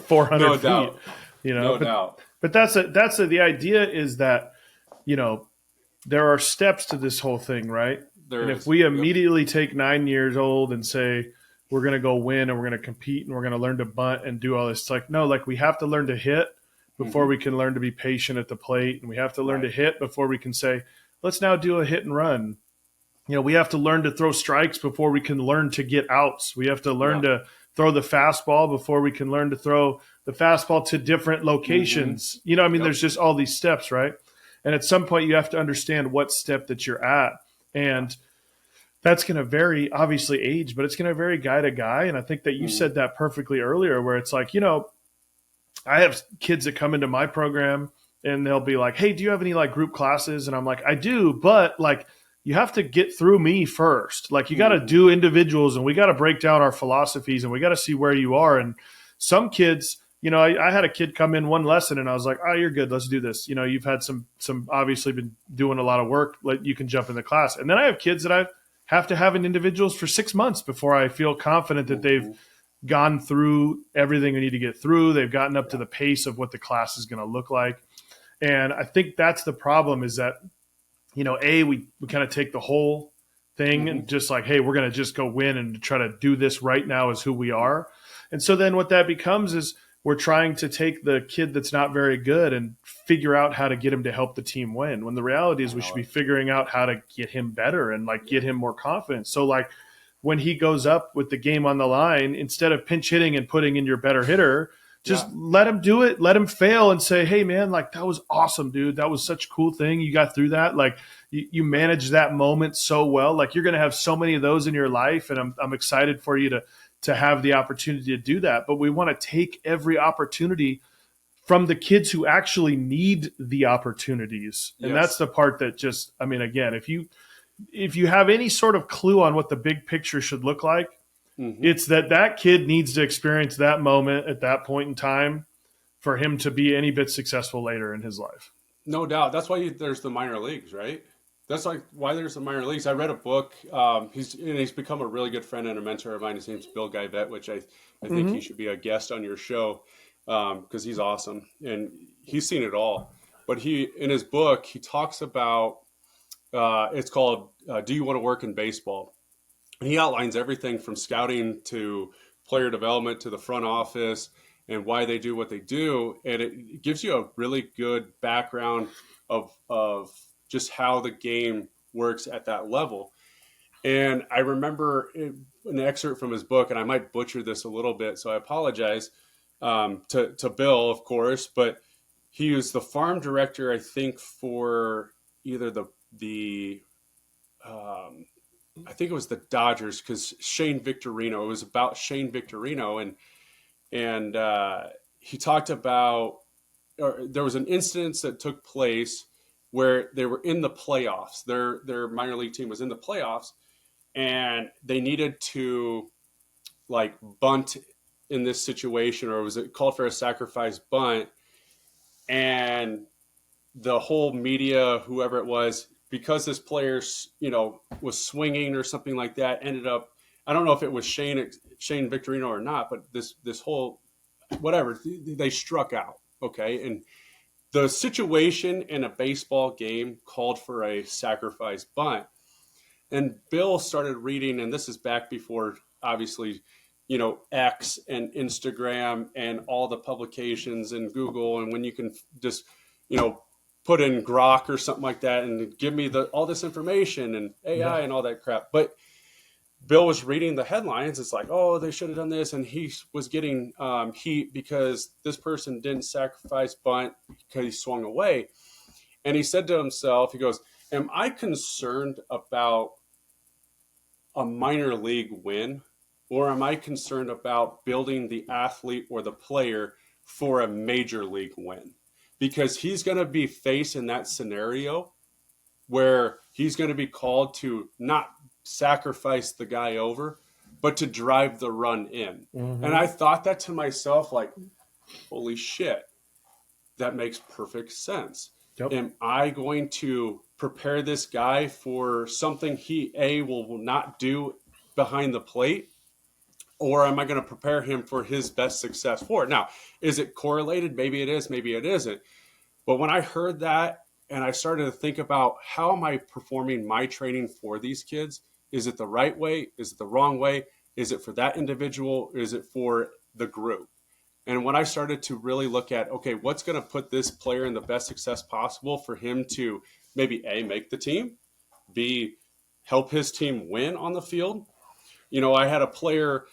Speaker 1: 400
Speaker 2: no
Speaker 1: feet,
Speaker 2: doubt. No doubt.
Speaker 1: But the idea is that, there are steps to this whole thing, right? If we immediately take 9 years old and say, we're going to go win and we're going to compete and we're going to learn to bunt and do all this, it's like, no, like we have to learn to hit before we can learn to be patient at the plate. And we have to learn to hit before we can say, let's now do a hit and run. We have to learn to throw strikes before we can learn to get outs. We have to learn to throw the fastball before we can learn to throw the fastball to different locations. There's just all these steps, right? And at some point you have to understand what step that you're at. And that's going to vary, obviously, age, but it's going to vary guy to guy. And I think that you said that perfectly earlier, where it's like, I have kids that come into my program and they'll be like, "Hey, do you have any like group classes?" And I'm like, "I do, but like you have to get through me first. Like you got to
Speaker 2: Mm-hmm.
Speaker 1: do individuals and we got to break down our philosophies and we got to see where you are." And some kids, I had a kid come in one lesson and I was like, "Oh, you're good. Let's do this. You've had some obviously been doing a lot of work. Like you can jump in the class." And then I have kids that I have to have in individuals for 6 months before I feel confident that they've
Speaker 2: Mm-hmm.
Speaker 1: gone through everything they need to get through. They've gotten up to
Speaker 2: Yeah.
Speaker 1: the pace of what the class is going to look like. And I think that's the problem is that, we kind of take the whole thing
Speaker 2: Mm-hmm.
Speaker 1: and just like, hey, we're going to just go win and try to do this right now as who we are. And so then what that becomes is we're trying to take the kid that's not very good and figure out how to get him to help the team win. When the reality is
Speaker 2: I
Speaker 1: we
Speaker 2: know
Speaker 1: should be
Speaker 2: it.
Speaker 1: figuring out how to get him better and like
Speaker 2: Yeah.
Speaker 1: get him more confidence. So like when he goes up with the game on the line, instead of pinch hitting and putting in your better hitter, just
Speaker 2: Yeah.
Speaker 1: let him do it, let him fail and say, "Hey man, like that was awesome, dude. That was such a cool thing. You got through that. Like you managed that moment so well. Like you're going to have so many of those in your life. And I'm excited for you to have the opportunity to do that. But we want to take every opportunity from the kids who actually need the opportunities. And that's
Speaker 2: Yes.
Speaker 1: the part that just, I mean, again, if you have any sort of clue on what the big picture should look like,
Speaker 2: Mm-hmm.
Speaker 1: it's that kid needs to experience that moment at that point in time for him to be any bit successful later in his life.
Speaker 2: No doubt. That's why there's the minor leagues, right? That's like why there's the minor leagues. I read a book. He's become a really good friend and a mentor of mine. His name's Bill Guyvet, which I think he
Speaker 1: Mm-hmm.
Speaker 2: should be a guest on your show because he's awesome and he's seen it all. But he in his book he talks about it's called "Do You Want to Work in Baseball?" And he outlines everything from scouting to player development to the front office and why they do what they do, and it gives you a really good background of just how the game works at that level. And I remember an excerpt from his book, and I might butcher this a little bit, so I apologize to Bill, of course, but he was the farm director, I think, for either the um, I think it was the Dodgers because Shane Victorino. It was about Shane Victorino, and he talked about or there was an incident that took place where they were in the playoffs. Their minor league team was in the playoffs, and they needed to like bunt in this situation, or was it called for a sacrifice bunt? And the whole media, whoever it was, because this player, was swinging or something like that, ended up. I don't know if it was Shane Victorino or not, but this whole whatever they struck out. Okay, and the situation in a baseball game called for a sacrifice bunt. And Bill started reading, and this is back before obviously, X and Instagram and all the publications and Google, and when you can just, you know, put in Grok or something like that and give me all this information and
Speaker 1: Yeah.
Speaker 2: AI and all that crap. But Bill was reading the headlines. It's like, oh, they should have done this, and he was getting heat because this person didn't sacrifice bunt because he swung away. And he said to himself, he goes, "Am I concerned about a minor league win, or am I concerned about building the athlete or the player for a major league win?" Because he's going to be faced in that scenario where he's going to be called to not sacrifice the guy over, but to drive the run in. And
Speaker 1: Mm-hmm.
Speaker 2: I thought that to myself, like, holy shit, that makes perfect sense.
Speaker 1: Yep.
Speaker 2: Am I going to prepare this guy for something he will not do behind the plate, or am I going to prepare him for his best success for it? Now, is it correlated? Maybe it is, maybe it isn't. But when I heard that and I started to think about how am I performing my training for these kids, is it the right way? Is it the wrong way? Is it for that individual? Is it for the group? And when I started to really look at, okay, what's going to put this player in the best success possible for him to maybe A, make the team, B, help his team win on the field. I had a player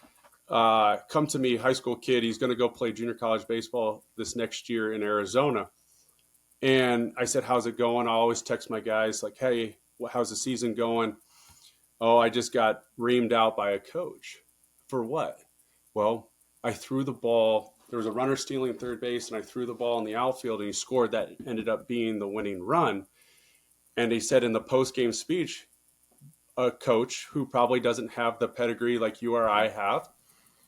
Speaker 2: come to me, high school kid. He's going to go play junior college baseball this next year in Arizona. And I said, "How's it going?" I always text my guys like, "Hey, how's the season going?" "Oh, I just got reamed out by a coach." "For what?" "Well, I threw the ball there was a runner stealing third base, and I threw the ball in the outfield, and he scored. That ended up being the winning run. And he said in the post-game speech, a coach who probably doesn't have the pedigree like you or I have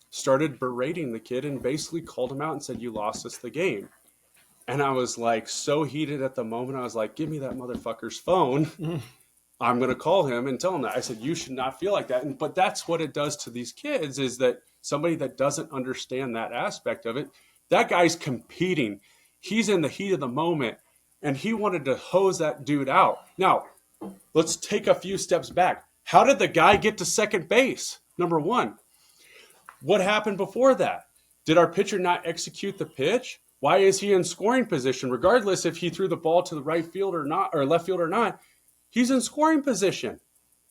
Speaker 2: started berating the kid and basically called him out and said, "You lost us the game." And I was like so heated at the moment. I was like, "Give me that motherfucker's phone. I'm going to call him and tell him that." I said, "You should not feel like that." But that's what it does to these kids, is that somebody that doesn't understand that aspect of it, that guy's competing. He's in the heat of the moment, and he wanted to hose that dude out. Now, let's take a few steps back. How did the guy get to second base? Number one, what happened before that? Did our pitcher not execute the pitch? Why is he in scoring position? Regardless if he threw the ball to the right field or not, or left field or not, he's in scoring position.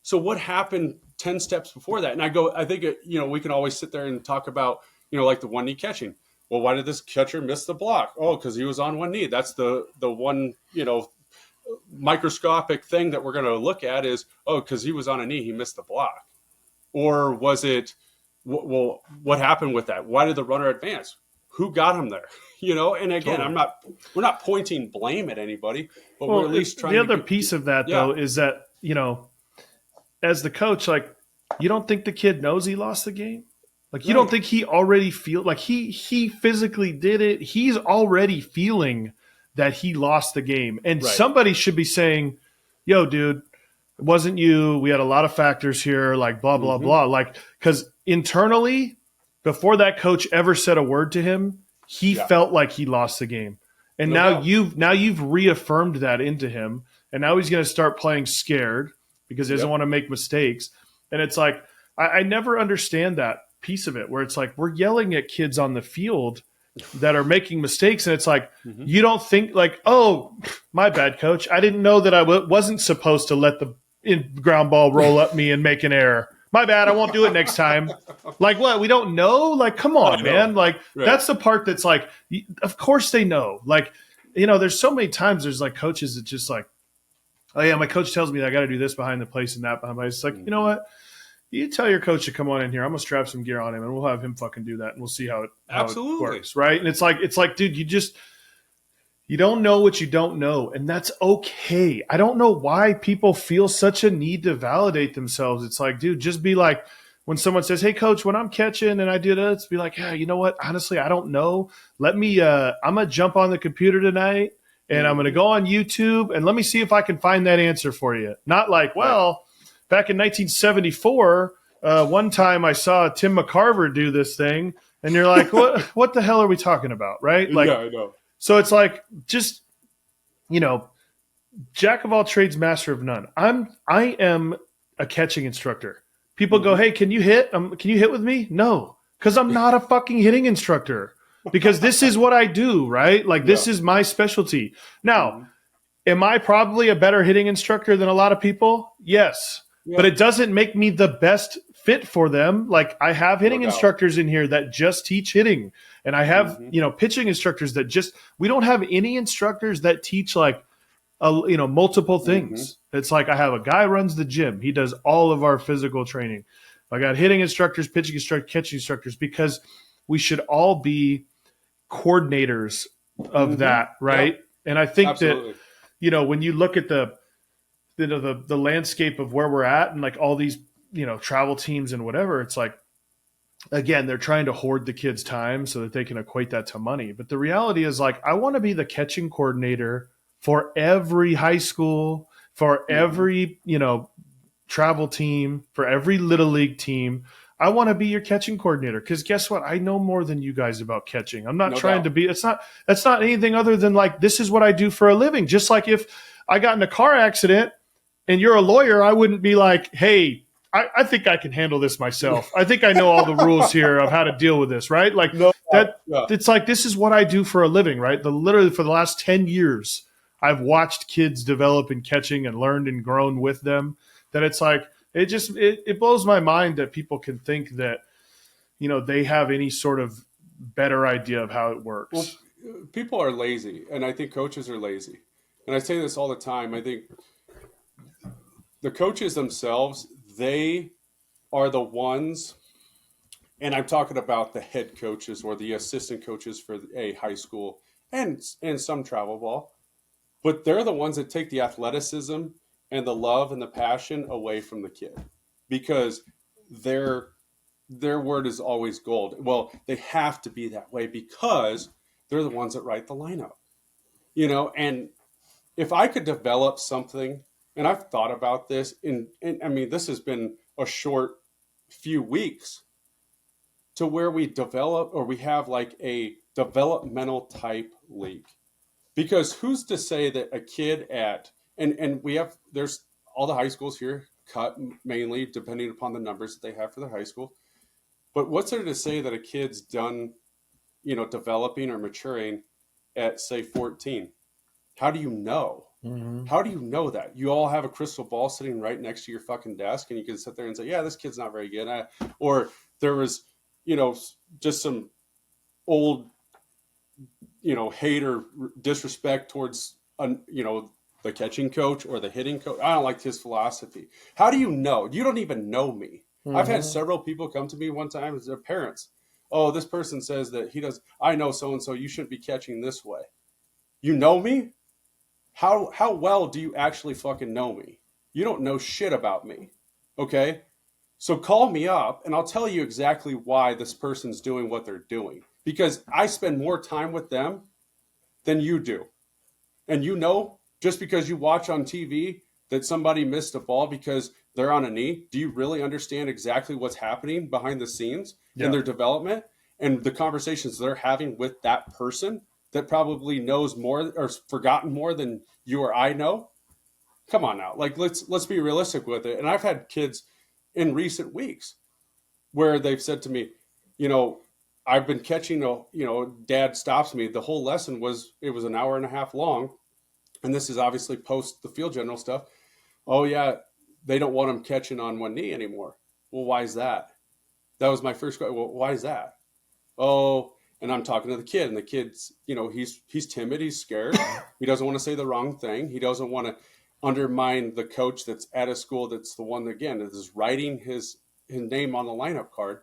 Speaker 2: So what happened 10 steps before that? And I think, we can always sit there and talk about, like the one knee catching. Well, why did this catcher miss the block? Oh, because he was on one knee. That's the one, microscopic thing that we're going to look at is, because he was on a knee, he missed the block. Or was it, well, what happened with that? Why did the runner advance? Who got him there? And again,
Speaker 1: Totally.
Speaker 2: we're not pointing blame at anybody, but we're at least trying
Speaker 1: the
Speaker 2: to
Speaker 1: other piece of that, though, is that, as the coach, like, you don't think the kid knows he lost the game? Like, you don't think he already feel like he physically did it? He's already feeling that he lost the game. And somebody should be saying, "Yo, dude, it wasn't you. We had a lot of factors here, like blah, blah, blah." Like, because internally, before that coach ever said a word to him, he felt like he lost the game. And now you've reaffirmed that into him. And now he's going to start playing scared because he doesn't want to make mistakes. And it's like, I never understand that piece of it, where it's like, we're yelling at kids on the field that are making mistakes. And it's like, you don't think like, "Oh, my bad, coach. I didn't know that I wasn't supposed to let the ground ball roll up me and make an error. My bad. I won't do it next time." Like, what? We don't know? Like, come on, man. Like, that's the part that's like, of course they know. Like, there's so many times there's like coaches that just like, "Oh yeah, my coach tells me that I got to do this behind the place and that behind the place." It's like, you know what? You tell your coach to come on in here. I'm gonna strap some gear on him, and we'll have him fucking do that, and we'll see how it works, right? And it's like, dude, you don't know what you don't know, and that's okay. I don't know why people feel such a need to validate themselves. It's like, dude, just be like, when someone says, "Hey, coach, when I'm catching and I do this," be like, "Yeah, you know what? Honestly, I don't know. Let me. I'm gonna jump on the computer tonight, and I'm gonna go on YouTube, and let me see if I can find that answer for you." Not like, well. Back in 1974, one time I saw Tim McCarver do this thing, and you're like, what the hell are we talking about, right? Like,
Speaker 2: I know.
Speaker 1: So it's like, just, jack of all trades, master of none. I am a catching instructor. People go, "Hey, can you hit? Can you hit with me?" No, because I'm not a fucking hitting instructor. Because this is what I do, right? Like, this is my specialty. Now, am I probably a better hitting instructor than a lot of people? Yes. But it doesn't make me the best fit for them. Like, I have hitting instructors in here that just teach hitting. And I have, pitching instructors that we don't have any instructors that teach like, multiple things. It's like, I have a guy runs the gym. He does all of our physical training. I got hitting instructors, pitching instructors, catching instructors, because we should all be coordinators of that. Right. Yep. And I think that, when you look at the landscape of where we're at and like all these, travel teams and whatever, it's like, again, they're trying to hoard the kids' time so that they can equate that to money. But the reality is, like, I want to be the catching coordinator for every high school, for every, travel team, for every little league team. I want to be your catching coordinator, because guess what? I know more than you guys about catching. I'm not trying to be, that's not anything other than like, this is what I do for a living. Just like if I got in a car accident and you're a lawyer, I wouldn't be like, "Hey, I think I can handle this myself. I think I know all the rules here of how to deal with this," right? Like it's like, this is what I do for a living, right? Literally for the last 10 years, I've watched kids develop in catching and learned and grown with them. That it's like, it blows my mind that people can think that, they have any sort of better idea of how it works.
Speaker 2: Well, people are lazy, and I think coaches are lazy. And I say this all the time. I think the coaches themselves, they are the ones And I'm talking about the head coaches or the assistant coaches for a high school and some travel ball. But they're the ones that take the athleticism and the love and the passion away from the kid because their word is always gold. Well, they have to be that way because they're the ones that write the lineup. And if I could develop something, and I've thought about this, and I mean, this has been a short few weeks to where we develop or we have like a developmental type league. Because who's to say that a kid and we have, there's all the high schools here cut mainly depending upon the numbers that they have for their high school. But what's there to say that a kid's done, developing or maturing at say 14? How do you know?
Speaker 1: Mm-hmm.
Speaker 2: How do you know that? You all have a crystal ball sitting right next to your fucking desk and you can sit there and say, yeah, this kid's not very good. Or there was, just some old, hate or disrespect towards, the catching coach or the hitting coach. I don't like his philosophy. How do you know? You don't even know me.
Speaker 1: Mm-hmm.
Speaker 2: I've had several people come to me one time as their parents. Oh, this person says that I know so-and-so, you shouldn't be catching this way. You know me? How well do you actually fucking know me? You don't know shit about me. Okay? So call me up and I'll tell you exactly why this person's doing what they're doing. Because I spend more time with them than you do. And just because you watch on TV that somebody missed a ball because they're on a knee, do you really understand exactly what's happening behind the scenes in their development and the conversations they're having with that person that probably knows more or forgotten more than you or I know? Come on now. Like, let's be realistic with it. And I've had kids in recent weeks where they've said to me, I've been catching, dad stops me. The whole lesson was an hour and a half long. And this is obviously post the field general stuff. Oh yeah, they don't want him catching on one knee anymore. Well, why is that? That was my first question. Well, why is that? Oh, and I'm talking to the kid, and the kid's, he's timid, he's scared. He doesn't want to say the wrong thing. He doesn't want to undermine the coach that's at a school that's the one that, again, that is writing his name on the lineup card.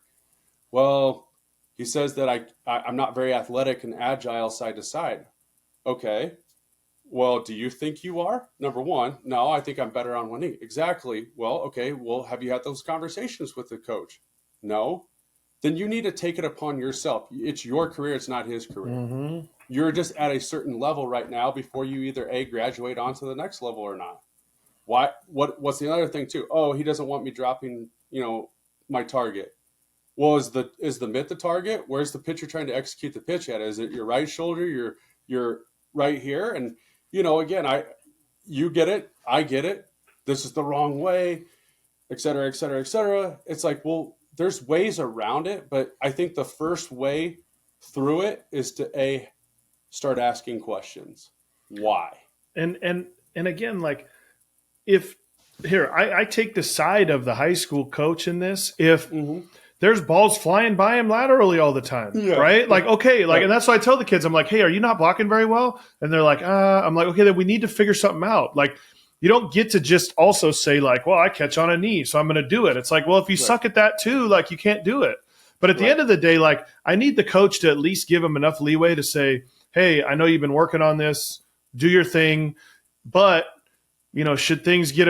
Speaker 2: Well, he says that I'm not very athletic and agile side to side. Okay. Well, do you think you are? Number one, no, I think I'm better on one knee. Exactly. Well, okay. Well, have you had those conversations with the coach? No. Then you need to take it upon yourself. It's your career. It's not his career.
Speaker 1: Mm-hmm.
Speaker 2: You're just at a certain level right now before you either graduate onto the next level or not. Why? What's the other thing too? Oh, he doesn't want me dropping, my target. Well, is the mitt the target? Where's the pitcher trying to execute the pitch at? Is it your right shoulder? Your right here? And again, you get it, I get it. This is the wrong way, et cetera, et cetera, et cetera. It's like, well, there's ways around it, but I think the first way through it is to start asking questions. Why?
Speaker 1: And again, like I take the side of the high school coach in this. If there's balls flying by him laterally all the time, right? Like, okay, like, and that's why I tell the kids, I'm like, hey, are you not blocking very well? And they're like, I'm like, okay, then we need to figure something out. Like, you don't get to just also say like, well, I catch on a knee, so I'm going to do it. It's like, well, if you suck at that too, like you can't do it. But at the end of the day, like I need the coach to at least give him enough leeway to say, hey, I know you've been working on this, do your thing, but should things get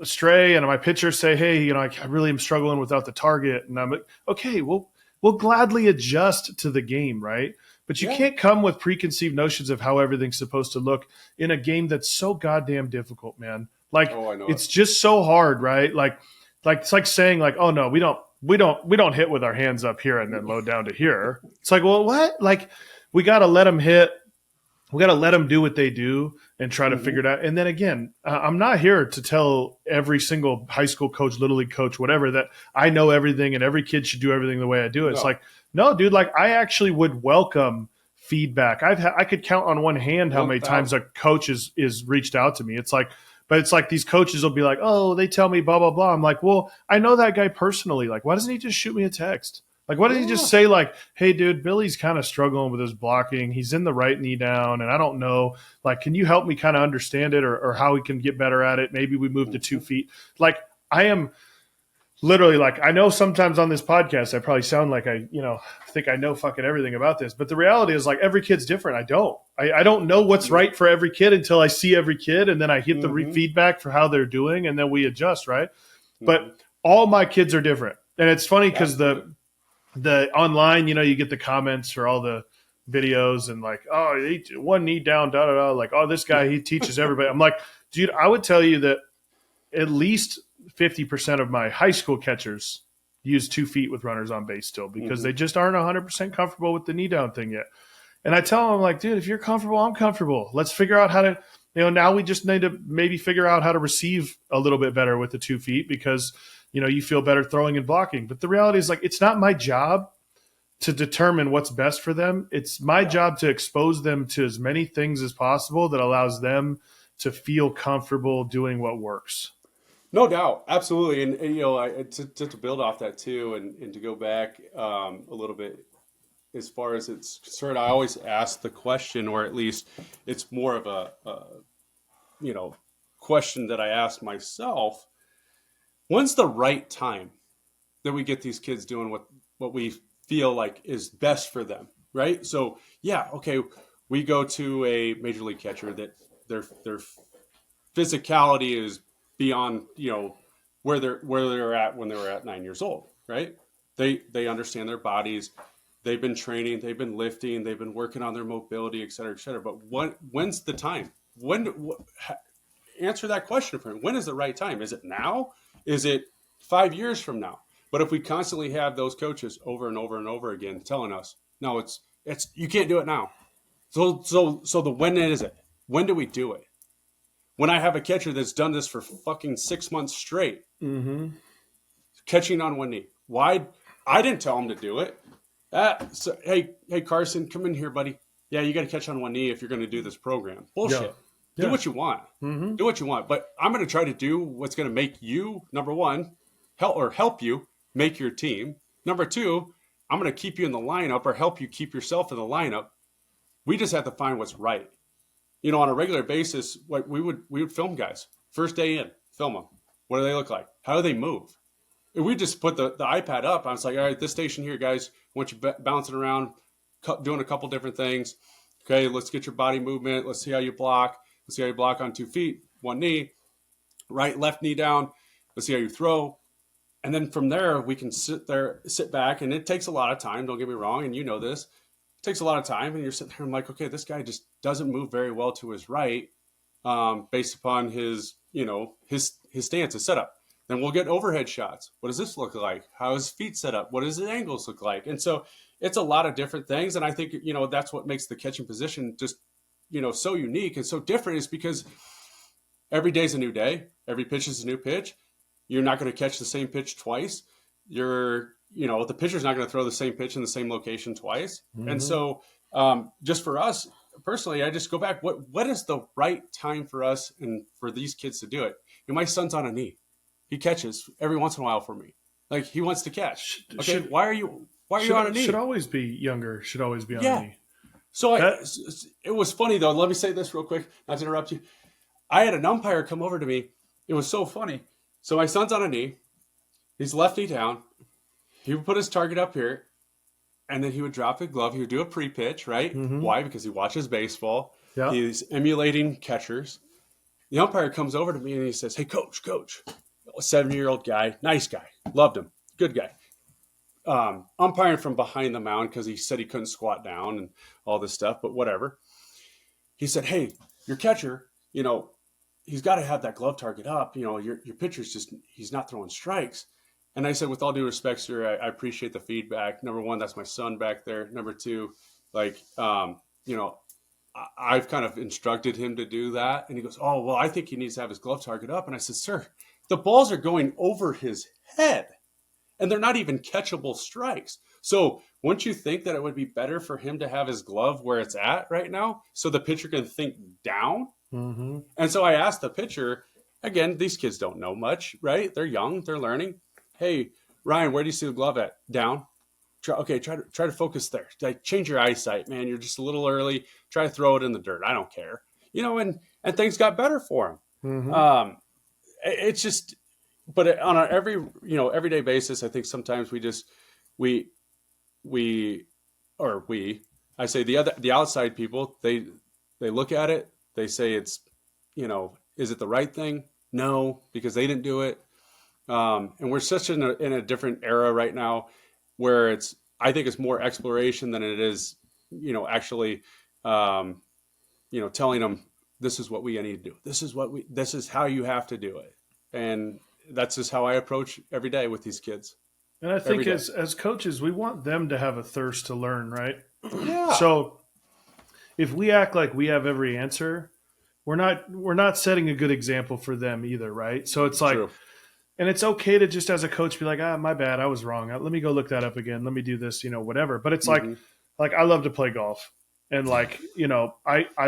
Speaker 1: astray and my pitcher say, hey, I really am struggling without the target. And I'm like, okay, we'll gladly adjust to the game, right? But you can't come with preconceived notions of how everything's supposed to look in a game that's so goddamn difficult, man. Like it's just so hard, right? Like it's like saying like, oh no, we don't hit with our hands up here and then load down to here. It's like, well, what? Like we got to let them hit. We got to let them do what they do and try to figure it out. And then again, I'm not here to tell every single high school coach, little league coach, whatever, that I know everything and every kid should do everything the way I do it. It's like, no, dude, like I actually would welcome feedback. I could count on one hand how many times a coach is reached out to me. It's like, but it's like these coaches will be like, oh, they tell me blah, blah, blah. I'm like, well, I know that guy personally. Like, why doesn't he just shoot me a text? Like, why doesn't he just say like, hey, dude, Billy's kind of struggling with his blocking. He's in the right knee down, and I don't know. Like, can you help me kind of understand it or how we can get better at it? Maybe we move to 2 feet. Like, literally, like, I know sometimes on this podcast I probably sound like I think I know fucking everything about this, but the reality is, like, every kid's different. I don't know what's right for every kid until I see every kid, and then I get the feedback for how they're doing, and then we adjust, right? But all my kids are different, and it's funny because the online, you get the comments for all the videos and like, oh, one knee down, da da da, like, oh, this guy, he teaches everybody. I'm like, dude, I would tell you that at least 50% of my high school catchers use 2 feet with runners on base still because they just aren't 100% comfortable with the knee down thing yet. And I tell them, like, dude, if you're comfortable, I'm comfortable. Let's figure out how to, now we just need to maybe figure out how to receive a little bit better with the 2 feet because, you feel better throwing and blocking. But the reality is, like, it's not my job to determine what's best for them. It's my job to expose them to as many things as possible that allows them to feel comfortable doing what works.
Speaker 2: No doubt. Absolutely. And to build off that too, and to go back a little bit, as far as it's concerned, I always ask the question, or at least it's more of a question that I ask myself. When's the right time that we get these kids doing what we feel like is best for them, right? So, yeah, okay, we go to a major league catcher that their physicality is beyond, where they're at when they were at 9 years old, right? They understand their bodies. They've been training, they've been lifting, they've been working on their mobility, et cetera, et cetera. But when's the time? Answer that question for him. When is the right time? Is it now? Is it 5 years from now? But if we constantly have those coaches over and over and over again telling us, no, it's you can't do it now. So the when is it? When do we do it? When I have a catcher that's done this for fucking 6 months straight, catching on one knee. Why? I didn't tell him to do it. So, hey, Carson, come in here, buddy. Yeah, you got to catch on one knee if you're going to do this program. Bullshit. Do what you want. Do what you want. But I'm going to try to do what's going to make you, number one, help you make your team. Number two, I'm going to keep you in the lineup or help you keep yourself in the lineup. We just have to find what's right. On a regular basis, what we would film guys. First day in, film them. What do they look like? How do they move? If we just put the iPad up, I was like, all right, this station here, guys, I want you bouncing around, doing a couple different things. Okay, let's get your body movement. Let's see how you block. Let's see how you block on 2 feet, one knee, right, left knee down. Let's see how you throw. And then from there, we can sit back, and it takes a lot of time. Don't get me wrong, and you know this. It takes a lot of time, and you're sitting there and like, okay, this guy just doesn't move very well to his right based upon his stance, his setup. Then we'll get overhead shots. What does this look like? How is his feet set up? What does his angles look like? And so it's a lot of different things. And I think, that's what makes the catching position just, so unique and so different, is because every day's a new day. Every pitch is a new pitch. You're not going to catch the same pitch twice. The pitcher's not going to throw the same pitch in the same location twice. And so just for us personally, I just go back, what is the right time for us and for these kids to do it? My son's on a knee. He catches every once in a while for me. Like, he wants to catch. Okay, why are you on a knee?
Speaker 1: Should always be younger. Should always be on a knee.
Speaker 2: So it was funny, though. Let me say this real quick, not to interrupt you. I had an umpire come over to me. It was so funny. So my son's on a knee. He's left knee down. He would put his target up here, and then he would drop the glove. He would do a pre-pitch, right? Why? Because he watches baseball. Yeah. He's emulating catchers. The umpire comes over to me, and he says, hey, coach. A 70-year-old guy, nice guy, loved him, good guy. Umpiring from behind the mound because he said he couldn't squat down and all this stuff, but whatever. He said, hey, your catcher, he's got to have that glove target up. Your pitcher's he's not throwing strikes. And I said, with all due respect, sir, I appreciate the feedback. Number one, that's my son back there. Number two, I've kind of instructed him to do that. And he goes, oh, well, I think he needs to have his glove target up. And I said, sir, the balls are going over his head, and they're not even catchable strikes. So wouldn't you think that it would be better for him to have his glove where it's at right now so the pitcher can think down? And so I asked the pitcher, again, these kids don't know much, right? They're young, they're learning. Hey, Ryan, where do you see the glove at? Down. Try to focus there. Change your eyesight, man. You're just a little early. Try to throw it in the dirt. I don't care. And things got better for him. It's just but on our everyday basis, I think sometimes we we I say the outside people, they look at it, they say it's, is it the right thing? No, because they didn't do it. And we're such in a different era right now where I think it's more exploration than it is, actually, telling them this is what we need to do. This is how you have to do it. And that's just how I approach every day with these kids.
Speaker 1: And I think as coaches, we want them to have a thirst to learn, right?
Speaker 2: Yeah.
Speaker 1: So if we act like we have every answer, we're not setting a good example for them either, right? So it's like,
Speaker 2: True.
Speaker 1: and it's okay to just as a coach be like, my bad, I was wrong. Let me go look that up again. Let me do this, whatever. But it's like I love to play golf. And I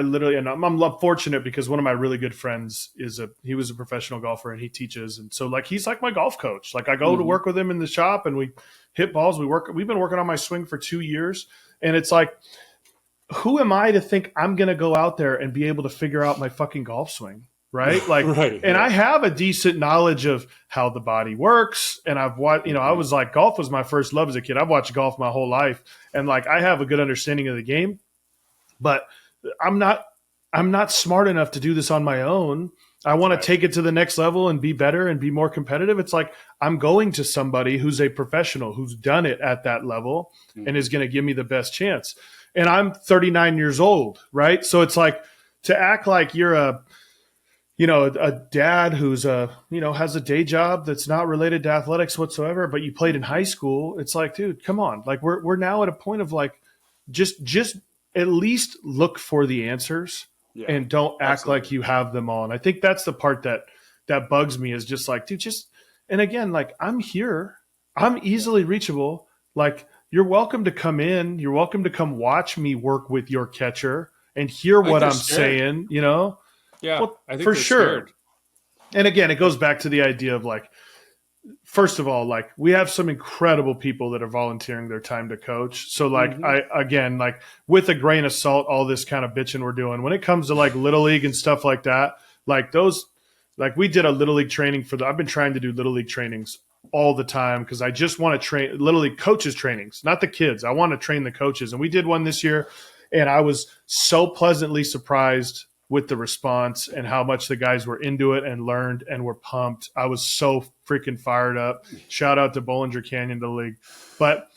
Speaker 1: literally, and I'm fortunate because one of my really good friends he was a professional golfer and he teaches. And so he's like my golf coach. Like I go to work with him in the shop and we hit balls. We've been working on my swing for 2 years. And it's like, who am I to think I'm going to go out there and be able to figure out my fucking golf swing? Right.
Speaker 2: Right.
Speaker 1: And I have a decent knowledge of how the body works. And I've watched, I was like, golf was my first love as a kid. I've watched golf my whole life. And I have a good understanding of the game. But I'm not smart enough to do this on my own. I want to take it to the next level and be better and be more competitive. It's like I'm going to somebody who's a professional, who's done it at that level and is going to give me the best chance. And I'm 39 years old, right? So it's like to act like you're a dad who's has a day job that's not related to athletics whatsoever, but you played in high school. It's like, dude, come on. Like we're now at a point of just at least look for the answers and don't act like you have them all. And I think that's the part that bugs me is just like, dude, and again, I'm here, I'm easily reachable. Like you're welcome to come in. You're welcome to come watch me work with your catcher and hear what I'm saying,
Speaker 2: Yeah,
Speaker 1: well,
Speaker 2: I think
Speaker 1: for
Speaker 2: they're
Speaker 1: sure.
Speaker 2: Scared.
Speaker 1: And again, it goes back to the idea of first of all, we have some incredible people that are volunteering their time to coach. So with a grain of salt, all this kind of bitching we're doing when it comes to Little League and stuff like that, we did a Little League training I've been trying to do Little League trainings all the time because I just want to train Little League coaches trainings, not the kids. I want to train the coaches. And we did one this year and I was so pleasantly surprised with the response and how much the guys were into it and learned and were pumped. I was so freaking fired up. Shout out to Bollinger Canyon, the league. But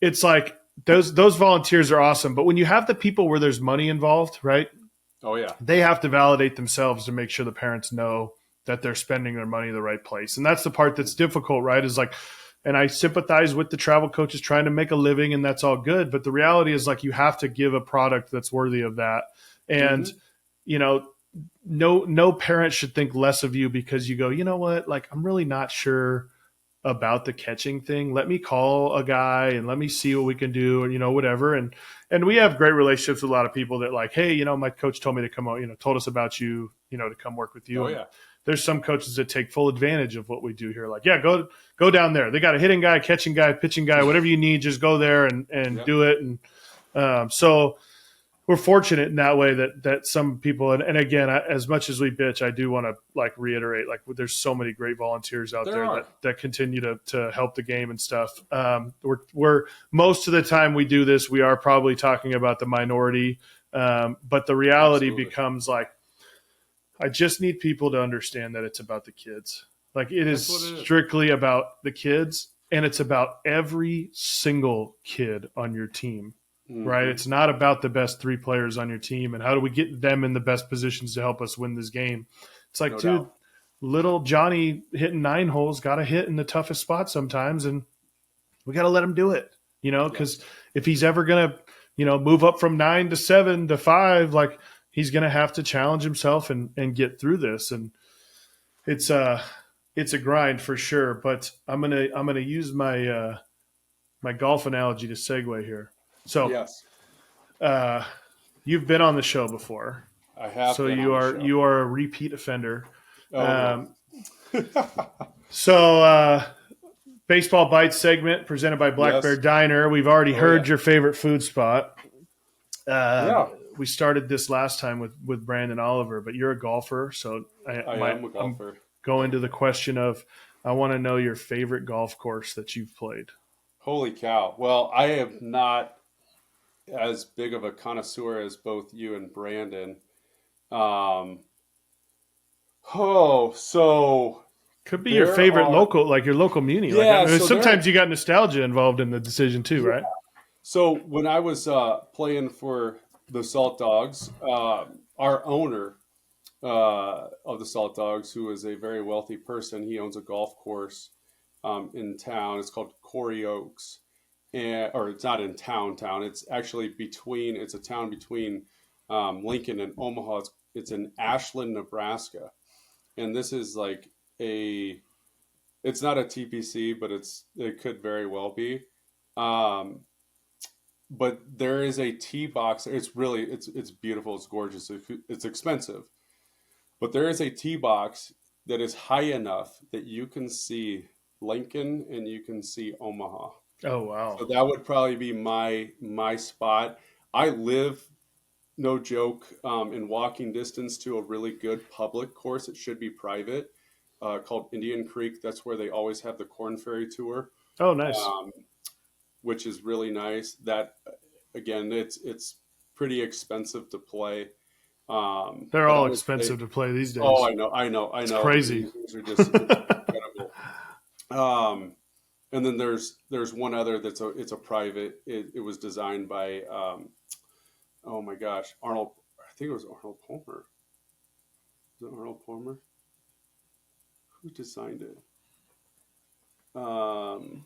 Speaker 1: it's like those volunteers are awesome. But when you have the people where there's money involved, right?
Speaker 2: Oh, yeah.
Speaker 1: They have to validate themselves to make sure the parents know that they're spending their money in the right place. And that's the part that's difficult, right? Is and I sympathize with the travel coaches trying to make a living and that's all good. But the reality is you have to give a product that's worthy of that. And, no parent should think less of you because you go, you know what, I'm really not sure about the catching thing. Let me call a guy and let me see what we can do and, whatever. And we have great relationships with a lot of people that hey, my coach told me to come out, told us about you, to come work with you.
Speaker 2: Oh, yeah.
Speaker 1: There's some coaches that take full advantage of what we do here. Go down there. They got a hitting guy, catching guy, pitching guy, whatever you need, just go there and do it. And so we're fortunate in that way that some people, and again, as much as we bitch, I do want to reiterate, there's so many great volunteers out there that continue to help the game and stuff. We're most of the time we do this, we are probably talking about the minority. But the reality becomes I just need people to understand that it's about the kids. It is strictly about the kids and it's about every single kid on your team. Right. It's not about the best 3 players on your team and how do we get them in the best positions to help us win this game. It's no dude, doubt. Little Johnny hitting 9 holes got to hit in the toughest spot sometimes. And we got to let him do it, because if he's ever going to, move up from 9 to 7 to 5, he's going to have to challenge himself and get through this. And it's a grind for sure, but I'm going to use my golf analogy to segue here. So,
Speaker 2: yes.
Speaker 1: You've been on the show before.
Speaker 2: I have.
Speaker 1: So you are a repeat offender.
Speaker 2: Oh,
Speaker 1: no. Baseball Bites segment presented by Black Bear Diner. We've already heard your favorite food spot. We started this last time with Brandon Oliver, but you're a golfer, so
Speaker 2: I am a golfer.
Speaker 1: go into the question of, I want to know your favorite golf course that you've played.
Speaker 2: Holy cow. Well, I am not as big of a connoisseur as both you and Brandon. Um, so
Speaker 1: Could be your
Speaker 2: there
Speaker 1: favorite
Speaker 2: are,
Speaker 1: local, like your local muni. Like, I
Speaker 2: yeah,
Speaker 1: mean,
Speaker 2: so there,
Speaker 1: sometimes you got nostalgia involved in the decision too,
Speaker 2: yeah.
Speaker 1: right?
Speaker 2: So when I was playing for the Salt Dogs, our owner of the Salt Dogs, who is a very wealthy person, he owns a golf course in town. It's called Corey Oaks, and or it's not in town. It's actually between. It's a town between Lincoln and Omaha. It's in Ashland, Nebraska, and this is like a. It's not a TPC, but it could very well be. Um, but there is a tee box. It's beautiful. It's gorgeous. It's expensive, but there is a tee box that is high enough that you can see Lincoln and you can see Omaha.
Speaker 1: Oh, wow.
Speaker 2: So that would probably be my spot. I live, no joke, in walking distance to a really good public course. It should be private, called Indian Creek. That's where they always have the Corn Ferry Tour,
Speaker 1: Oh, nice.
Speaker 2: um, which is really nice. That again, it's pretty expensive to play.
Speaker 1: They're
Speaker 2: But I
Speaker 1: all
Speaker 2: would say,
Speaker 1: expensive to play these
Speaker 2: oh,
Speaker 1: days.
Speaker 2: I
Speaker 1: It's
Speaker 2: know.
Speaker 1: crazy.
Speaker 2: These are just incredible. Um, and then there's one other it's a private. It was designed by oh my gosh, Arnold. I think it was Arnold Palmer. Was it Arnold Palmer? Who designed it? Um,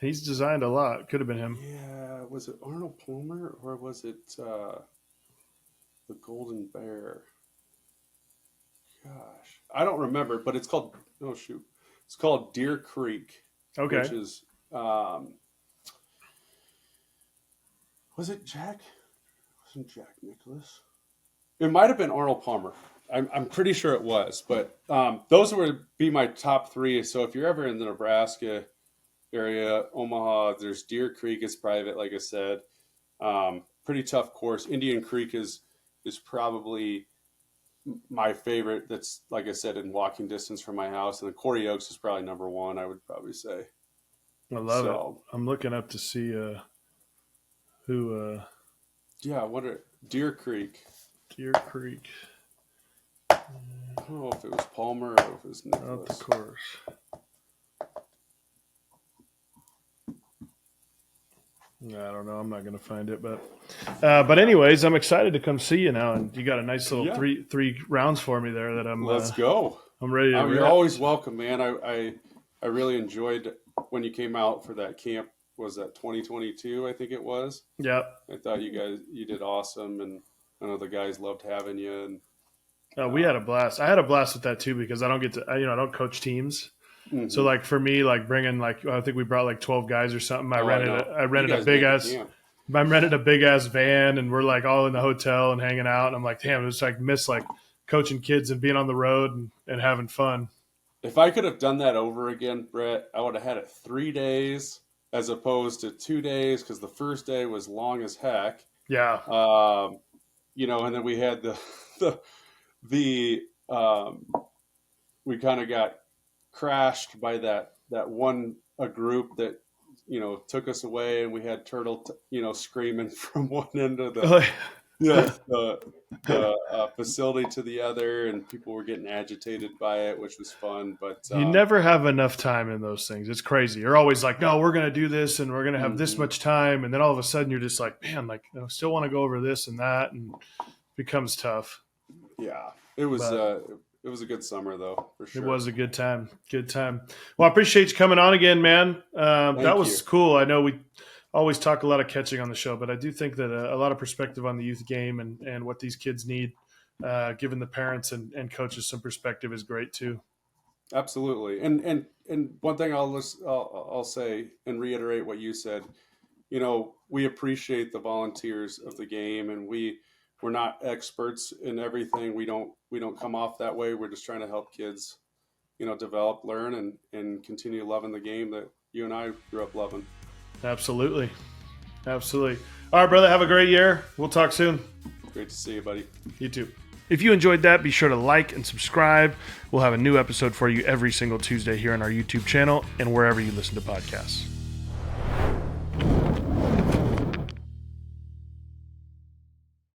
Speaker 1: He's designed a lot. Could have been him.
Speaker 2: yeah, was it Arnold Palmer or was it the Golden Bear? Gosh, I don't remember, but it's called. Oh shoot, it's called Deer Creek,
Speaker 1: Okay.
Speaker 2: which is um, was it Jack? It wasn't Jack Nicholas? It might have been Arnold Palmer. I'm pretty sure it was, but those would be my top three. So if you're ever in the Nebraska area, Omaha, there's Deer Creek. It's private, like I said. Pretty tough course. Indian Creek is probably my favorite. That's, like I said, in walking distance from my house, and the Corey Oaks is probably number one. I would probably say.
Speaker 1: I love it.
Speaker 2: So
Speaker 1: I'm looking up to see who
Speaker 2: yeah, what are Deer Creek?
Speaker 1: Deer Creek
Speaker 2: I don't know if it was Palmer or if it was
Speaker 1: out the
Speaker 2: Nicholas.
Speaker 1: course. I don't know. I'm not going to find it, but anyways, I'm excited to come see you now, and you got a nice little
Speaker 2: Yeah.
Speaker 1: three rounds for me there that
Speaker 2: Let's go.
Speaker 1: I'm ready to.
Speaker 2: You're always welcome, man. I really enjoyed when you came out for that camp. Was that 2022? I think it was.
Speaker 1: Yeah.
Speaker 2: I thought you did awesome, and I know the guys loved having you. And
Speaker 1: We had a blast. I had a blast with that too because I don't get to, I don't coach teams.
Speaker 2: mhm.
Speaker 1: So like for me, like bringing I think we brought like 12 guys or something. I
Speaker 2: Oh,
Speaker 1: rented
Speaker 2: know.
Speaker 1: I rented
Speaker 2: You
Speaker 1: a
Speaker 2: guys
Speaker 1: big
Speaker 2: made the
Speaker 1: ass.
Speaker 2: camp.
Speaker 1: I rented a big ass van, and we're like all in the hotel and hanging out. And I'm like, damn, it's like miss like coaching kids and being on the road and having fun.
Speaker 2: If I could have done that over again, Brett, I would have had it 3 days as opposed to 2 days because the first day was long as heck.
Speaker 1: Yeah.
Speaker 2: And then we had the we kind of got crashed by that one a group that took us away, and we had Turtle screaming from one end of the facility to the other, and people were getting agitated by it, which was fun. But
Speaker 1: You never have enough time in those things. It's crazy. You're always like, no, we're going to do this and we're going to have this much time. And then all of a sudden you're just like, man, like, still want to go over this and that. And it becomes tough.
Speaker 2: yeah, it was a good summer though, for sure.
Speaker 1: It was a good time. Good time. Well, I appreciate you coming on again, man. That was cool. I know we always talk a lot of catching on the show, but I do think that a lot of perspective on the youth game and what these kids need, giving the parents and coaches some perspective is great too.
Speaker 2: Absolutely. And one thing I'll say and reiterate what you said. We appreciate the volunteers of the game, and we're not experts in everything. We don't come off that way. We're just trying to help kids, develop, learn, and continue loving the game that you and I grew up loving.
Speaker 1: Absolutely. Absolutely. All right, brother. Have a great year. We'll talk soon.
Speaker 2: Great to see you, buddy.
Speaker 1: You too. If you enjoyed that, be sure to like and subscribe. We'll have a new episode for you every single Tuesday here on our YouTube channel and wherever you listen to podcasts.